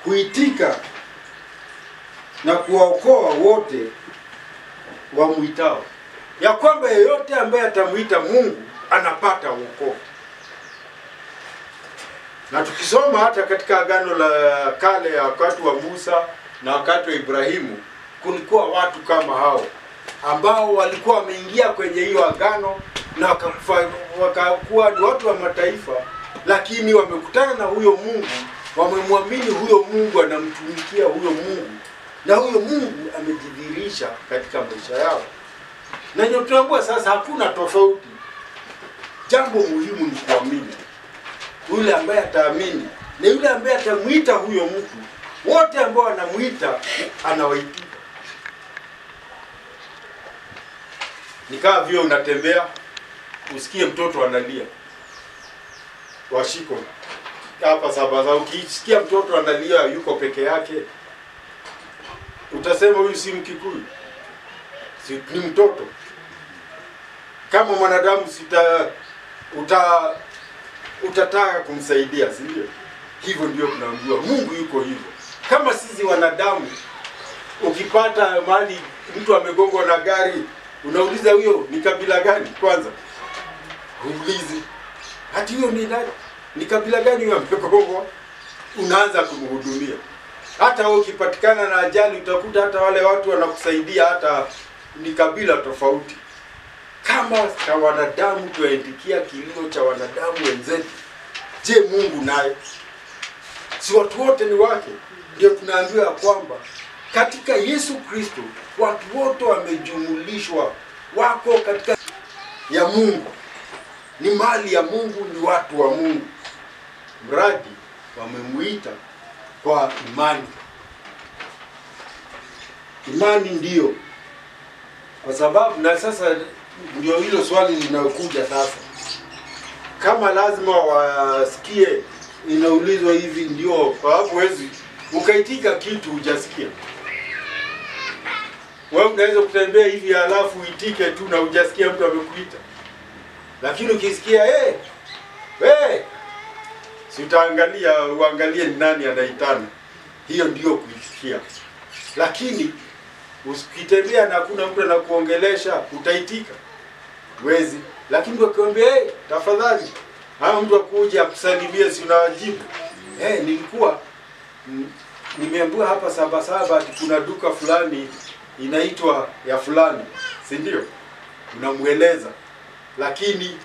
huitika na kuwaokoa wote wamwitao, ya kwamba yeyote ambaye atamuita Mungu anapata wokovu. Na tukisoma hata katika Agano la Kale ya wakati wa Musa na wakati wa Ibrahimu, kulikuwa watu kama hao ambao walikuwa wameingia kwenye hiyo agano na wakakuwa watu wa mataifa, lakini wamekutana na huyo Mungu, wamemwamini huyo Mungu, anamtumikia huyo Mungu, na huyo Mungu amejidhihirisha katika maisha yao. Na ndio tunaambiwa sasa hakuna tofauti. Jambo muhimu ni kuamini. Yule ambaye ataamini na yule ambaye atamuita huyo mtu, wote ambao anamuita anawaitika. Nikaa vile unatembea usikie mtoto analia, washiko hapa Sabaza, ukisikia mtoto analia yuko peke yake, utasema huyu si Mkikuyu, si ni mtoto. Kama mwanadamu utataka kumsaidia, si ndio? Hivyo ndio tunaambiwa Mungu yuko hivyo. Kama sisi wanadamu, ukipata mali mtu amegongwa na gari, unauliza huyo ni kabila gani kwanza? Uulizi hati huyo ni nani? Ni kabila gani huyo amegongwa? Unaanza kumhudumia. Hata ukipatikana na ajali utakuta hata wale watu wanakusaidia hata ni kabila tofauti. Kama kwa wanadamu tuaitikia kilio cha wanadamu wenzetu, je, Mungu naye si watu wote ni wake? Ndio tunaambiwa kwamba katika Yesu Kristo watu wote wamejumulishwa, wako katika ya Mungu, ni mali ya Mungu, ni watu wa Mungu, mradi wamemuita kwa imani. Imani ndio, kwa sababu na sasa ndio hilo swali linaokuja sasa. Kama lazima wasikie inaulizwa hivi, ndio sababu huwezi ukaitika kitu hujasikia. Wewe unaweza kutembea hivi alafu uitike tu na hujasikia mtu amekuita. Lakini ukisikia si utaangalia, uangalie ni nani anaitana. Hiyo ndio kuitikia. Lakini usikitembea na hakuna mtu anakuongelesha, utaitika? Wezi. Lakini ukiambia tafadhali, hao mtu akuje akusalimie, si unawajibu? Nilikuwa nimeambiwa hapa Sabasaba ati kuna duka fulani inaitwa ya fulani, si ndio? Unamueleza. Lakini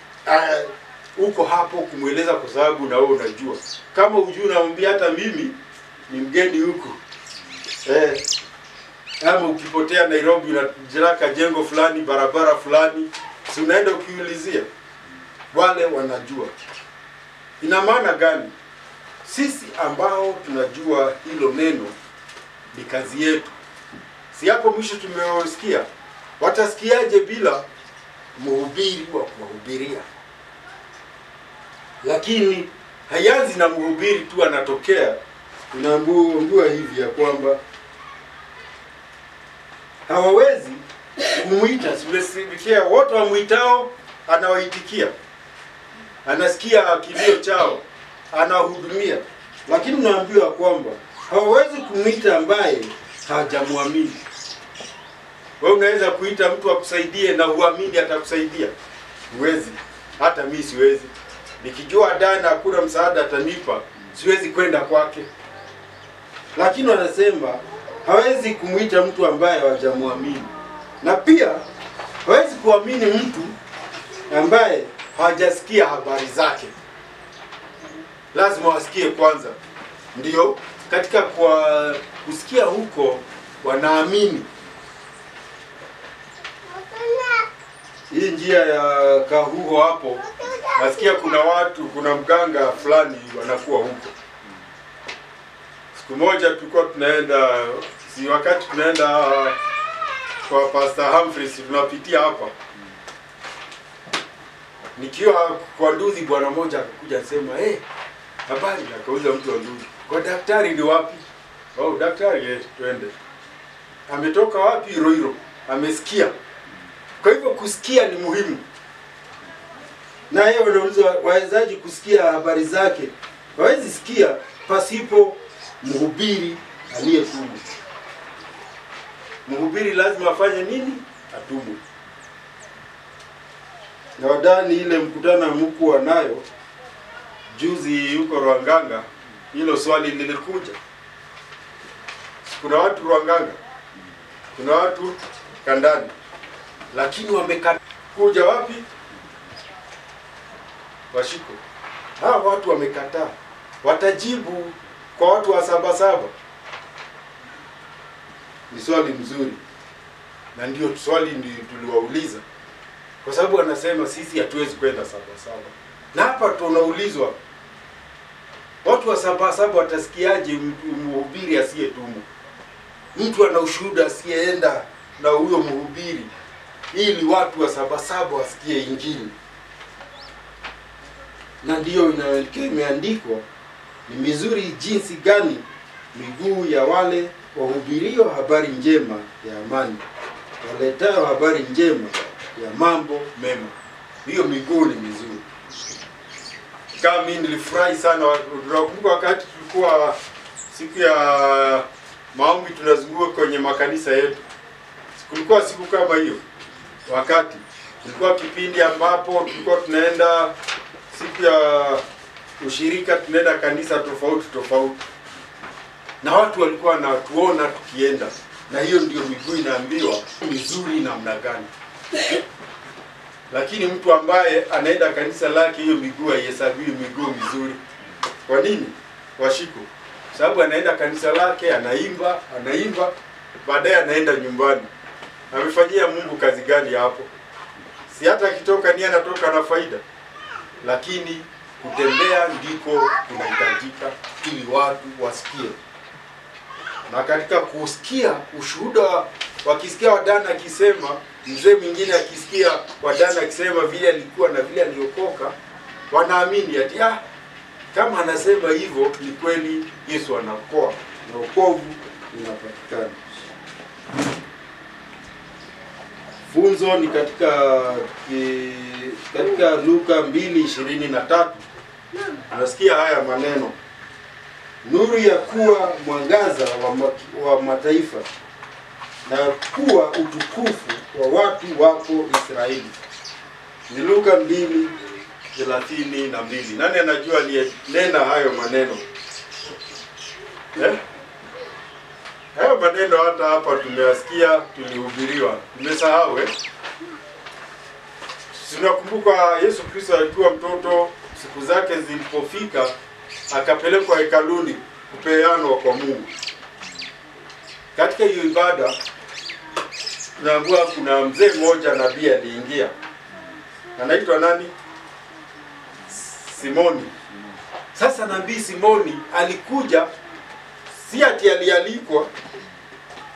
uko hapo kumueleza kwa sababu na wewe unajua. Kama hujui unamwambia hata mimi ni mgeni huku. Ama ukipotea Nairobi unajiraka jengo fulani, barabara fulani, si unaenda ukiulizia? Wale wanajua. Ina maana gani? Sisi ambao tunajua hilo neno ni kazi yetu. Si hapo mwisho tumewasikia, watasikiaje bila mhubiri wa kuwahubiria? Lakini hayanzi na mhubiri tu anatokea. Unaambiwa hivi ya kwamba hawawezi kumuita, siwesikia wote wamuitao anawaitikia. Anasikia kilio chao, anahudumia. Lakini unaambiwa kwamba hawawezi kumuita ambaye hajamwamini. Wewe unaweza kuita mtu akusaidie na uamini atakusaidia? Huwezi. Hata mimi siwezi. Nikijua dana hakuna msaada atanipa, siwezi kwenda kwake. Lakini wanasema hawezi kumuita mtu ambaye hajamwamini. Na pia hawezi kuamini mtu ambaye hajasikia habari zake. Lazima wasikie kwanza. Ndio katika kwa kusikia huko wanaamini. Hii njia ya Kahuho hapo, nasikia kuna mganga fulani wanakuwa huko. Siku moja tulikuwa tunaenda, wakati tunaenda kwa Pastor Humphreys tunapitia hapa. Nikiwa kwa Nduthi, bwana mmoja akakuja asema, habari, akauza mtu wa Nduthi. Kwa daktari ni wapi? Daktari, twende. Ametoka wapi? Iroiro. Amesikia. Kwa hivyo kusikia ni muhimu. Na yeye wanauliza wawezaji kusikia habari zake? Hawezi sikia pasipo mhubiri aliyetumwa. Mhubiri lazima afanye nini? Atumwe. Na wadani ile mkutano mkuu nayo juzi yuko Rwanganga, hilo swali lilikuja. Kuna watu Rwanganga, kuna watu Kandani, lakini wamekuja wapi? Washiko, hawa watu wamekataa, watajibu kwa watu wa Sabasaba? Ni swali mzuri, na ndio swali ndio tuliwauliza, kwa sababu anasema sisi hatuwezi kwenda Sabasaba. Na hapa tunaulizwa, watu wa Sabasaba watasikiaje mhubiri asiyetumwa? Mtu ana ushuhuda asiyeenda na huyo mhubiri ili watu wa Sabasaba wasikie Injili. Na ndiyo imeandikwa, ni mizuri jinsi gani miguu ya wale wahubirio habari njema ya amani, waletao habari njema ya mambo mema. Hiyo miguu ni mizuri. Kama mimi nilifurahi sana, nakumbuka wakati tulikuwa siku ya maombi tunazunguka kwenye makanisa yetu. Kulikuwa siku kama hiyo, wakati kulikuwa kipindi ambapo tulikuwa tunaenda siku ya ushirika, tunaenda kanisa tofauti tofauti, na watu walikuwa wanatuona tukienda, na hiyo ndio miguu inaambiwa mizuri namna gani. Lakini mtu ambaye anaenda kanisa lake, hiyo miguu haihesabiwi miguu mizuri. Kwa nini? Washiko, sababu anaenda kanisa lake, anaimba, baadaye anaenda nyumbani. Amefanyia Mungu kazi gani hapo? Si hata akitoka ni anatoka na faida. Lakini kutembea ndiko kunahitajika ili watu wasikie. Na katika kusikia ushuhuda, wakisikia Wadana akisema, mzee mwingine akisikia Wadana akisema vile alikuwa na vile aliokoka, wanaamini ati kama anasema hivyo ni kweli Yesu anaokoa na wokovu unapatikana. Funzo ni katika Luka 2:23. Tunasikia haya maneno: nuru ya kuwa mwangaza wa mataifa na kuwa utukufu wa watu wako Israeli. Ni Luka 2:32. Nani anajua aliyenena hayo maneno? Hayo maneno hata hapa tumeyasikia, tulihubiriwa. Nimesahau Sinakumbuka Yesu Kristo alikuwa mtoto, siku zake zilipofika akapelekwa hekaluni kupeanwa kwa Mungu. Katika hiyo ibada tunaambiwa kuna mzee mmoja nabii aliingia. Anaitwa nani? Simoni. Sasa nabii Simoni alikuja, si ati alialikwa.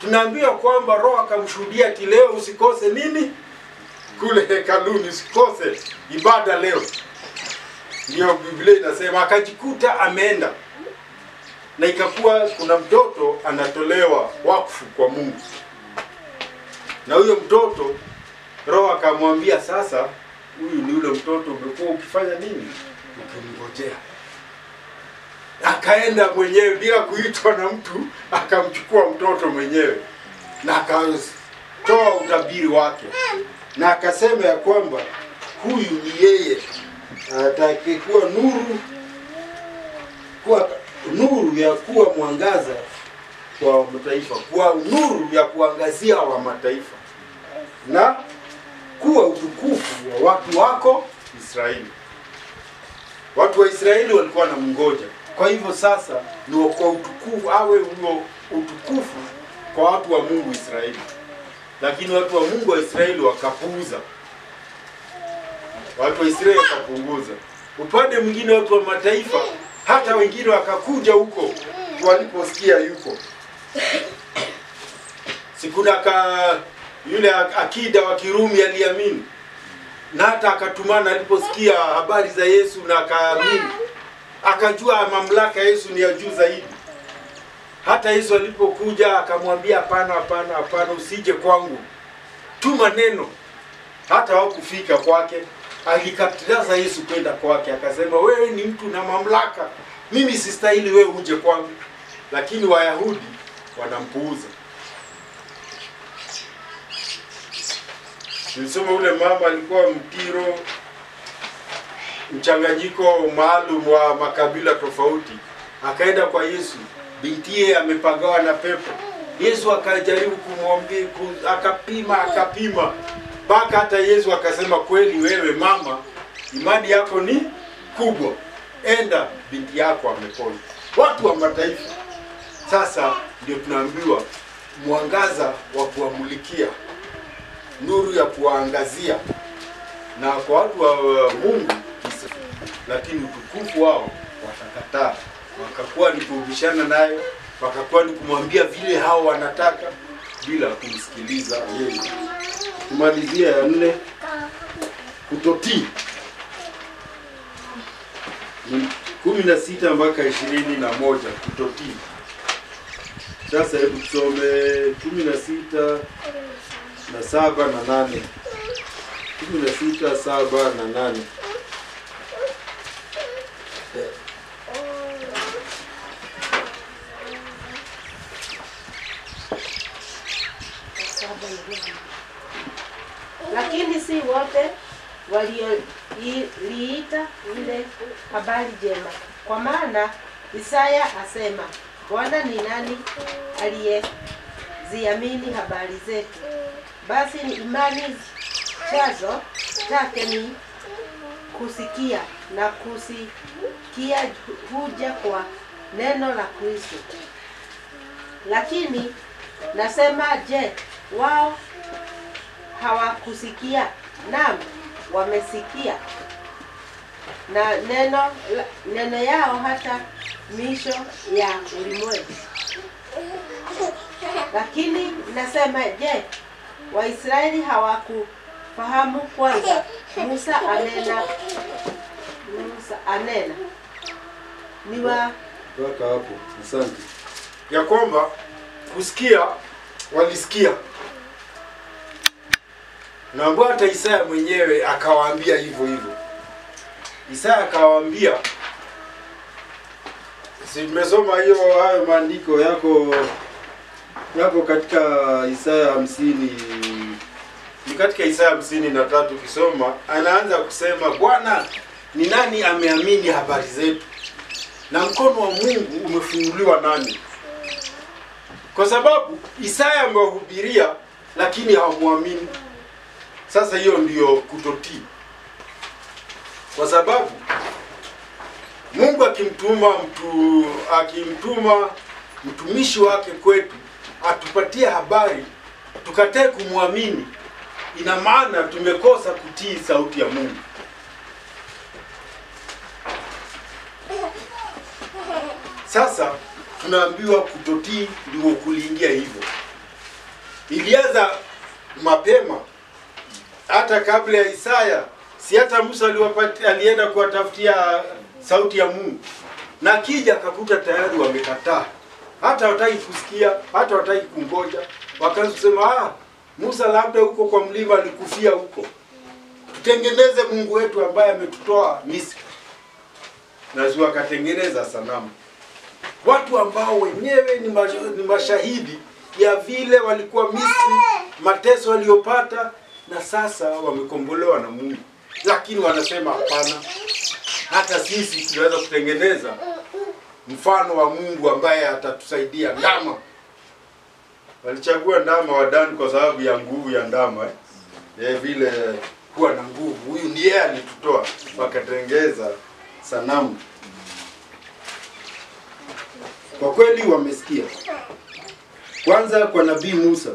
Tunaambiwa kwamba Roho akamshuhudia ati leo usikose nini? Kule hekaluni, usikose ibada leo. Ndio Biblia inasema akajikuta ameenda. Na ikakuwa kuna mtoto anatolewa wakfu kwa Mungu. Na huyo mtoto Roho akamwambia, sasa huyu ni ule mtoto umekuwa ukifanya nini? Ukimngojea. Akaenda mwenyewe bila kuitwa na mtu, akamchukua mtoto mwenyewe na akatoa utabiri wake. Na akasema ya kwamba huyu ni yeye atakayekuwa nuru ya kuwa mwangaza kwa mataifa, kuwa nuru ya kuangazia wa mataifa, na kuwa utukufu wa watu wako Israeli. Watu wa Israeli walikuwa na mngoja. Kwa hivyo sasa ni kwa utukufu, awe huo utukufu kwa watu wa Mungu Israeli. Lakini watu wa Mungu wa Israeli wakapuuza. Watu wa Israeli wakapunguza. Upande mwingine watu wa mataifa, hata wengine wakakuja huko waliposikia yuko. Sikuna yule akida wa Kirumi aliamini. Na hata akatumana aliposikia habari za Yesu na akaamini. Akajua mamlaka Yesu ni ya juu zaidi. Hata Yesu alipokuja akamwambia hapana, usije kwangu. Tuma neno. Hata hawakufika kwake. Alikataza Yesu kwenda kwake, akasema wewe ni mtu na mamlaka, mimi sistahili wewe uje kwangu. Lakini Wayahudi wanampuuza. Nilisoma ule mama alikuwa Mtiro, mchanganyiko maalum wa makabila tofauti. Akaenda kwa Yesu, bintiye amepagawa na pepo. Yesu akajaribu kumwambia, akapima. Mpaka hata Yesu akasema kweli wewe mama, imani yako ni kubwa, enda, binti yako amepona. Watu wa mataifa sasa ndio tunaambiwa mwangaza wa kuwamulikia, nuru ya kuwaangazia, na kwa watu wa Mungu, lakini utukufu wao watakataa, wakakuwa ni kubishana naye, wakakuwa ni kumwambia vile hao wanataka bila kumsikiliza yeye. Tumalizia ya 4, kutotii. 16 mpaka 21, kutotii. Sasa hebu tusome 16 na 7 na 8. 16, 7 na 8. Lakini si wote walioliita ile habari njema. Kwa maana Isaya asema, Bwana ni nani aliyeziamini habari zetu? Basi ni imani chazo chake ni kusikia, na kusikia huja kwa neno la Kristo. Lakini nasema, je, wao hawakusikia? Naam, wamesikia, na neno yao hata misho ya ulimwengu. Lakini nasema, je, Waisraeli hawakufahamu kwanza? Musa anena Waka hapo. Asante. Ya kwamba kusikia walisikia. Na hata Isaya mwenyewe akawaambia hivyo hivyo. Isaya akawaambia, si tumesoma hayo maandiko yako katika Isaya 50. Ni katika Isaya 53 ukisoma, anaanza kusema, Bwana ni nani ameamini habari zetu? Na mkono wa Mungu umefunuliwa nani? Kwa sababu Isaya amewahubiria lakini hawamwamini. Sasa hiyo ndiyo kutotii. Kwa sababu Mungu akimtuma mtumishi wake kwetu atupatie habari, tukatae kumwamini, ina maana tumekosa kutii sauti ya Mungu. Sasa tunaambiwa kutotii ndio kuliingia hivyo. Ilianza mapema, hata kabla ya Isaya. Si hata Musa alienda kuwatafutia sauti ya Mungu, na kija akakuta tayari wamekataa, hata hawataki kusikia, hata hawataki kungoja. Wakaanza kusema, Musa labda huko kwa mlima alikufia huko, tutengeneze Mungu wetu ambaye ametutoa Misri. Na wakatengeneza sanamu, watu ambao wenyewe ni mashahidi ya vile walikuwa Misri, mateso waliopata, na sasa wamekombolewa na Mungu. Lakini wanasema hapana, hata sisi tunaweza kutengeneza mfano wa Mungu ambaye atatusaidia. Ndama, walichagua ndama wa Dani kwa sababu ya nguvu ya ndama, vile kuwa na nguvu. Huyu ndiye alitutoa, wakatengeza sanamu. Kwa kweli wamesikia. Kwanza kwa nabii Musa.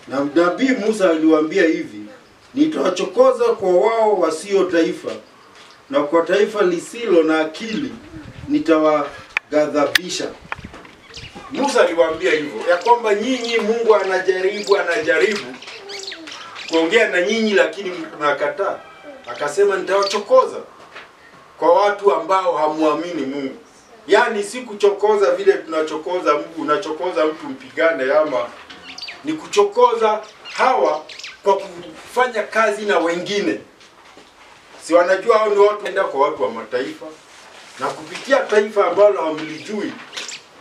Na nabii Musa aliwaambia hivi, nitawachokoza kwa wao wasio taifa, na kwa taifa lisilo na akili nitawaghadhabisha. Musa aliwaambia hivyo, ya kwamba nyinyi Mungu anajaribu kuongea na nyinyi, lakini mnakataa. Akasema nitawachokoza kwa watu ambao hamuamini Mungu. Yaani si kuchokoza vile tunachokoza Mungu, unachokoza mtu mpigane, ama ni kuchokoza hawa kwa kufanya kazi na wengine. Si wanajua hao ndio watu waenda kwa watu wa mataifa, na kupitia taifa ambalo hamlijui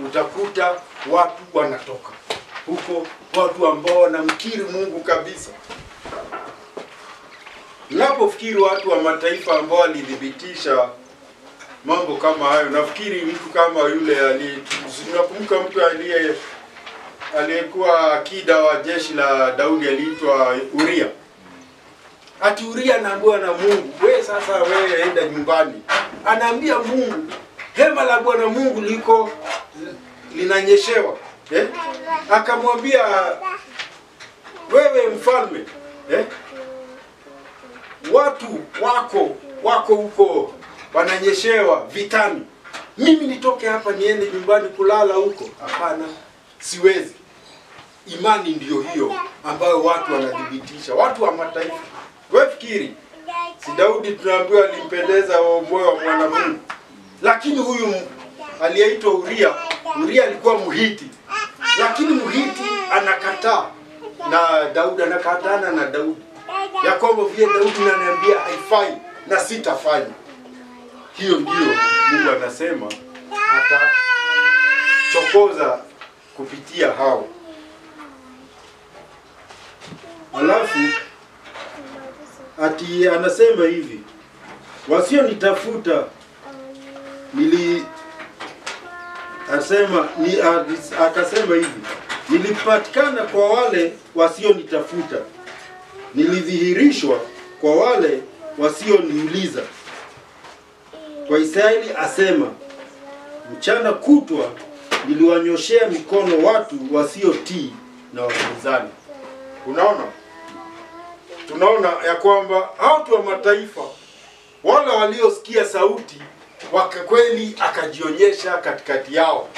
utakuta watu wanatoka huko, watu ambao wanamkiri Mungu kabisa. Unapofikiri watu wa mataifa ambao walidhibitisha mambo kama hayo, nafikiri mtu kama yule unakumbuka mtu aliyekuwa akida wa jeshi la Daudi aliitwa Uria. Ati Uria anaambiwa na Mungu, wewe sasa wewe enda nyumbani. Anaambia Mungu, hema la Bwana Mungu liko linanyeshewa. Akamwambia wewe mfalme, watu wako huko wananyeshewa vitani. Mimi nitoke hapa niende nyumbani kulala huko? Hapana, siwezi. Imani ndiyo hiyo ambayo watu wanadhibitisha, watu wa mataifa. Wewe fikiri, si Daudi tunaambiwa alimpendeza moyo wa mwanamume. Lakini huyu aliyeitwa Uria alikuwa Mhiti. Lakini Mhiti anakataa na Daudi, anakatana na Daudi. Ya kwamba vile Daudi ananiambia haifai na sitafanya. Hiyo ndio Mungu anasema atachokoza kupitia hao. Alafu ati anasema hivi, wasio nitafuta akasema hivi, nilipatikana kwa wale wasio nitafuta, nilidhihirishwa kwa wale wasio niuliza. Kwa Israeli asema, mchana kutwa niliwanyoshea mikono watu wasiotii na wapinzani. Unaona? Tunaona ya kwamba watu wa mataifa wala waliosikia sauti kweli akajionyesha katikati yao.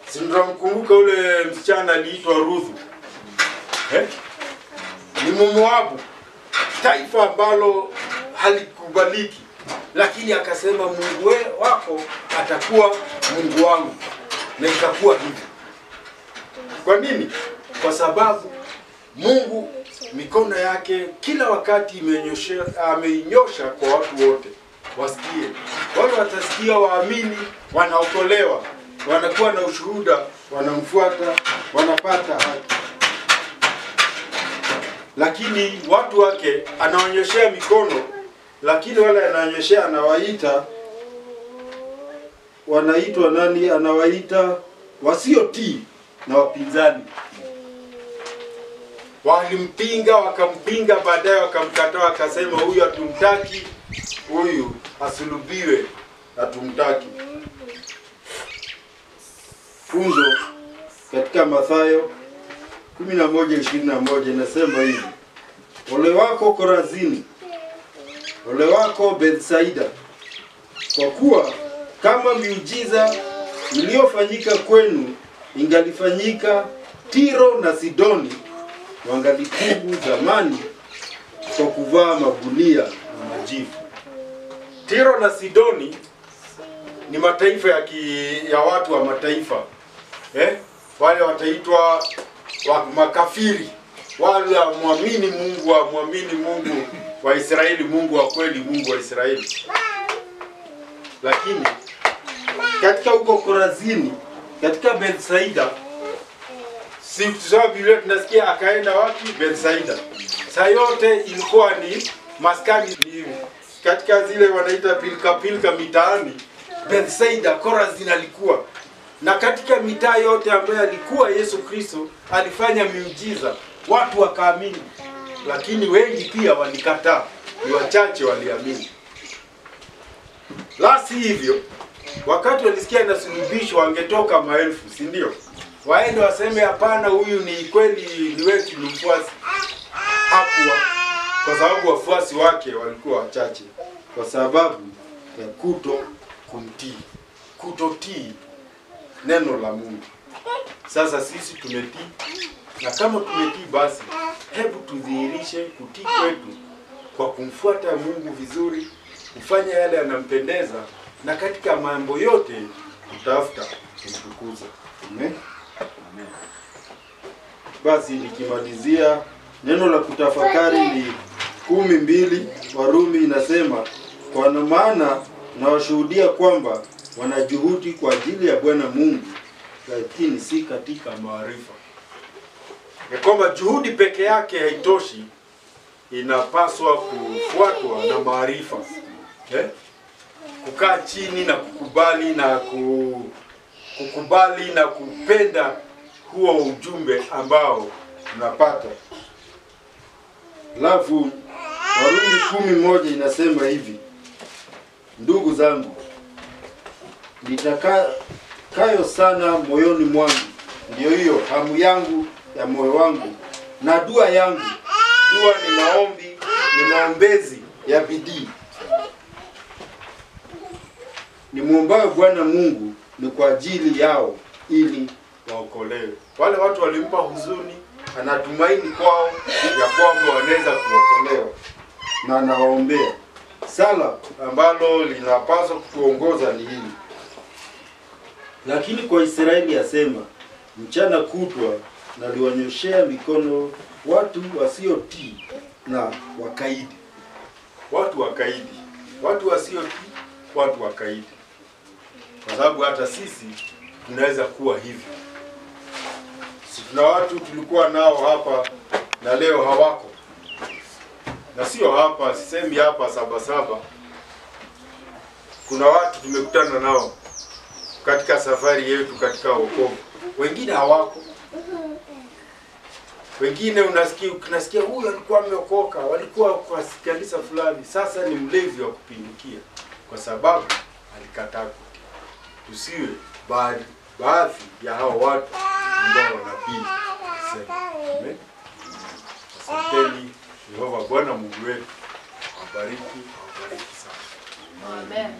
Sinamkumbuka ule msichana aliitwa Ruthu. Ni Mmoabu, taifa ambalo halikubaliki, lakini akasema Mungu wako atakuwa Mungu wangu, na ikakuwa hivyo. Kwa nini? Kwa sababu Mungu mikono yake kila wakati ameinyosha kwa watu wote wasikie. Wale watasikia, waamini, wanaokolewa, wanakuwa na ushuhuda, wanamfuata, wanapata haki. Lakini watu wake anaonyeshea mikono, lakini wale anaonyeshea wanaitwa nani? Anawaita wasiotii na wapinzani. Walimpinga, wakampinga, baadaye wakamkataa, wakasema huyu hatumtaki, huyu asulubiwe, hatumtaki. Funzo katika Mathayo 11:21 inasema hivi, ole wako Korazini, ole wako Bethsaida, kwa kuwa kama miujiza iliyofanyika kwenu ingalifanyika Tiro na Sidoni, wangalitubu zamani kwa kuvaa magunia na majivu. Tiro na Sidoni ni mataifa ya watu wa mataifa. Wale wataitwa makafiri, wale muamini Mungu wa Israeli, Mungu wa kweli, Mungu wa Israeli. Lakini katika huko Korazini, katika Bethsaida, sababu Biblia tunasikia akaenda wapi? Bethsaida. Saa yote ilikuwa ni maskani, katika zile wanaita pilka mitaani. Bethsaida, Korazini alikuwa. Na katika mitaa yote ambayo alikuwa Yesu Kristo alifanya miujiza, watu wakaamini. Lakini wengi pia walikataa, ni wachache waliamini. La si hivyo, wakati walisikia anasulubishwa wangetoka maelfu, si ndio? Waende waseme hapana, huyu ni kweli ni wetu, ni mfuasi. Hakuwa, kwa sababu wafuasi wake walikuwa wachache, kwa sababu ya kutotii neno la Mungu. Sasa sisi tumetii, na kama tumetii basi hebu tudhihirishe kutii kwetu kwa kumfuata Mungu vizuri, kufanya yale yanampendeza, na katika mambo yote kutafuta kumtukuza. Amen. Amen. Basi nikimalizia, neno la kutafakari ni 12 Warumi inasema, kwa maana nawashuhudia kwamba wanajuhudi kwa ajili ya Bwana Mungu, lakini si katika maarifa. Ya kwamba juhudi peke yake haitoshi, inapaswa kufuatwa na maarifa. Kukaa chini na kukubali na kupenda huo ujumbe ambao tunapata. Alafu Warumi 10:1 inasema hivi: ndugu zangu, nitakayo sana moyoni mwangu, ndio hiyo hamu yangu ya moyo wangu, na dua yangu. Dua ni maombi, ni maombezi ya bidii. Ni muombayo Bwana Mungu ni kwa ajili yao ili waokolewe. Wale watu walimpa huzuni, anatumaini kwao ya kwamba wanaweza kuokolewa na anawaombea. Sala ambalo linapaswa kutuongoza ni hili: lakini kwa Israeli asema, mchana kutwa naliwanyoshea mikono watu wasiotii na wakaidi. Watu wakaidi, watu wasiotii, watu wakaidi. Kwa sababu hata sisi tunaweza kuwa hivyo. Tuna watu tulikuwa nao hapa na leo hawako. Na sio hapa, sisemi hapa Sabasaba. Kuna watu tumekutana nao katika safari yetu katika wokovu. Wengine hawako. Wengine unasikia huyu alikuwa ameokoka, walikuwa kwa kanisa fulani, sasa ni mlevi wa kupindukia kwa sababu alikataa kutii. Tusiwe baadhi ya hao watu ambao wanabii. Amen. Asanteni. Yehova Bwana Mungu wetu awabariki sana. Amen.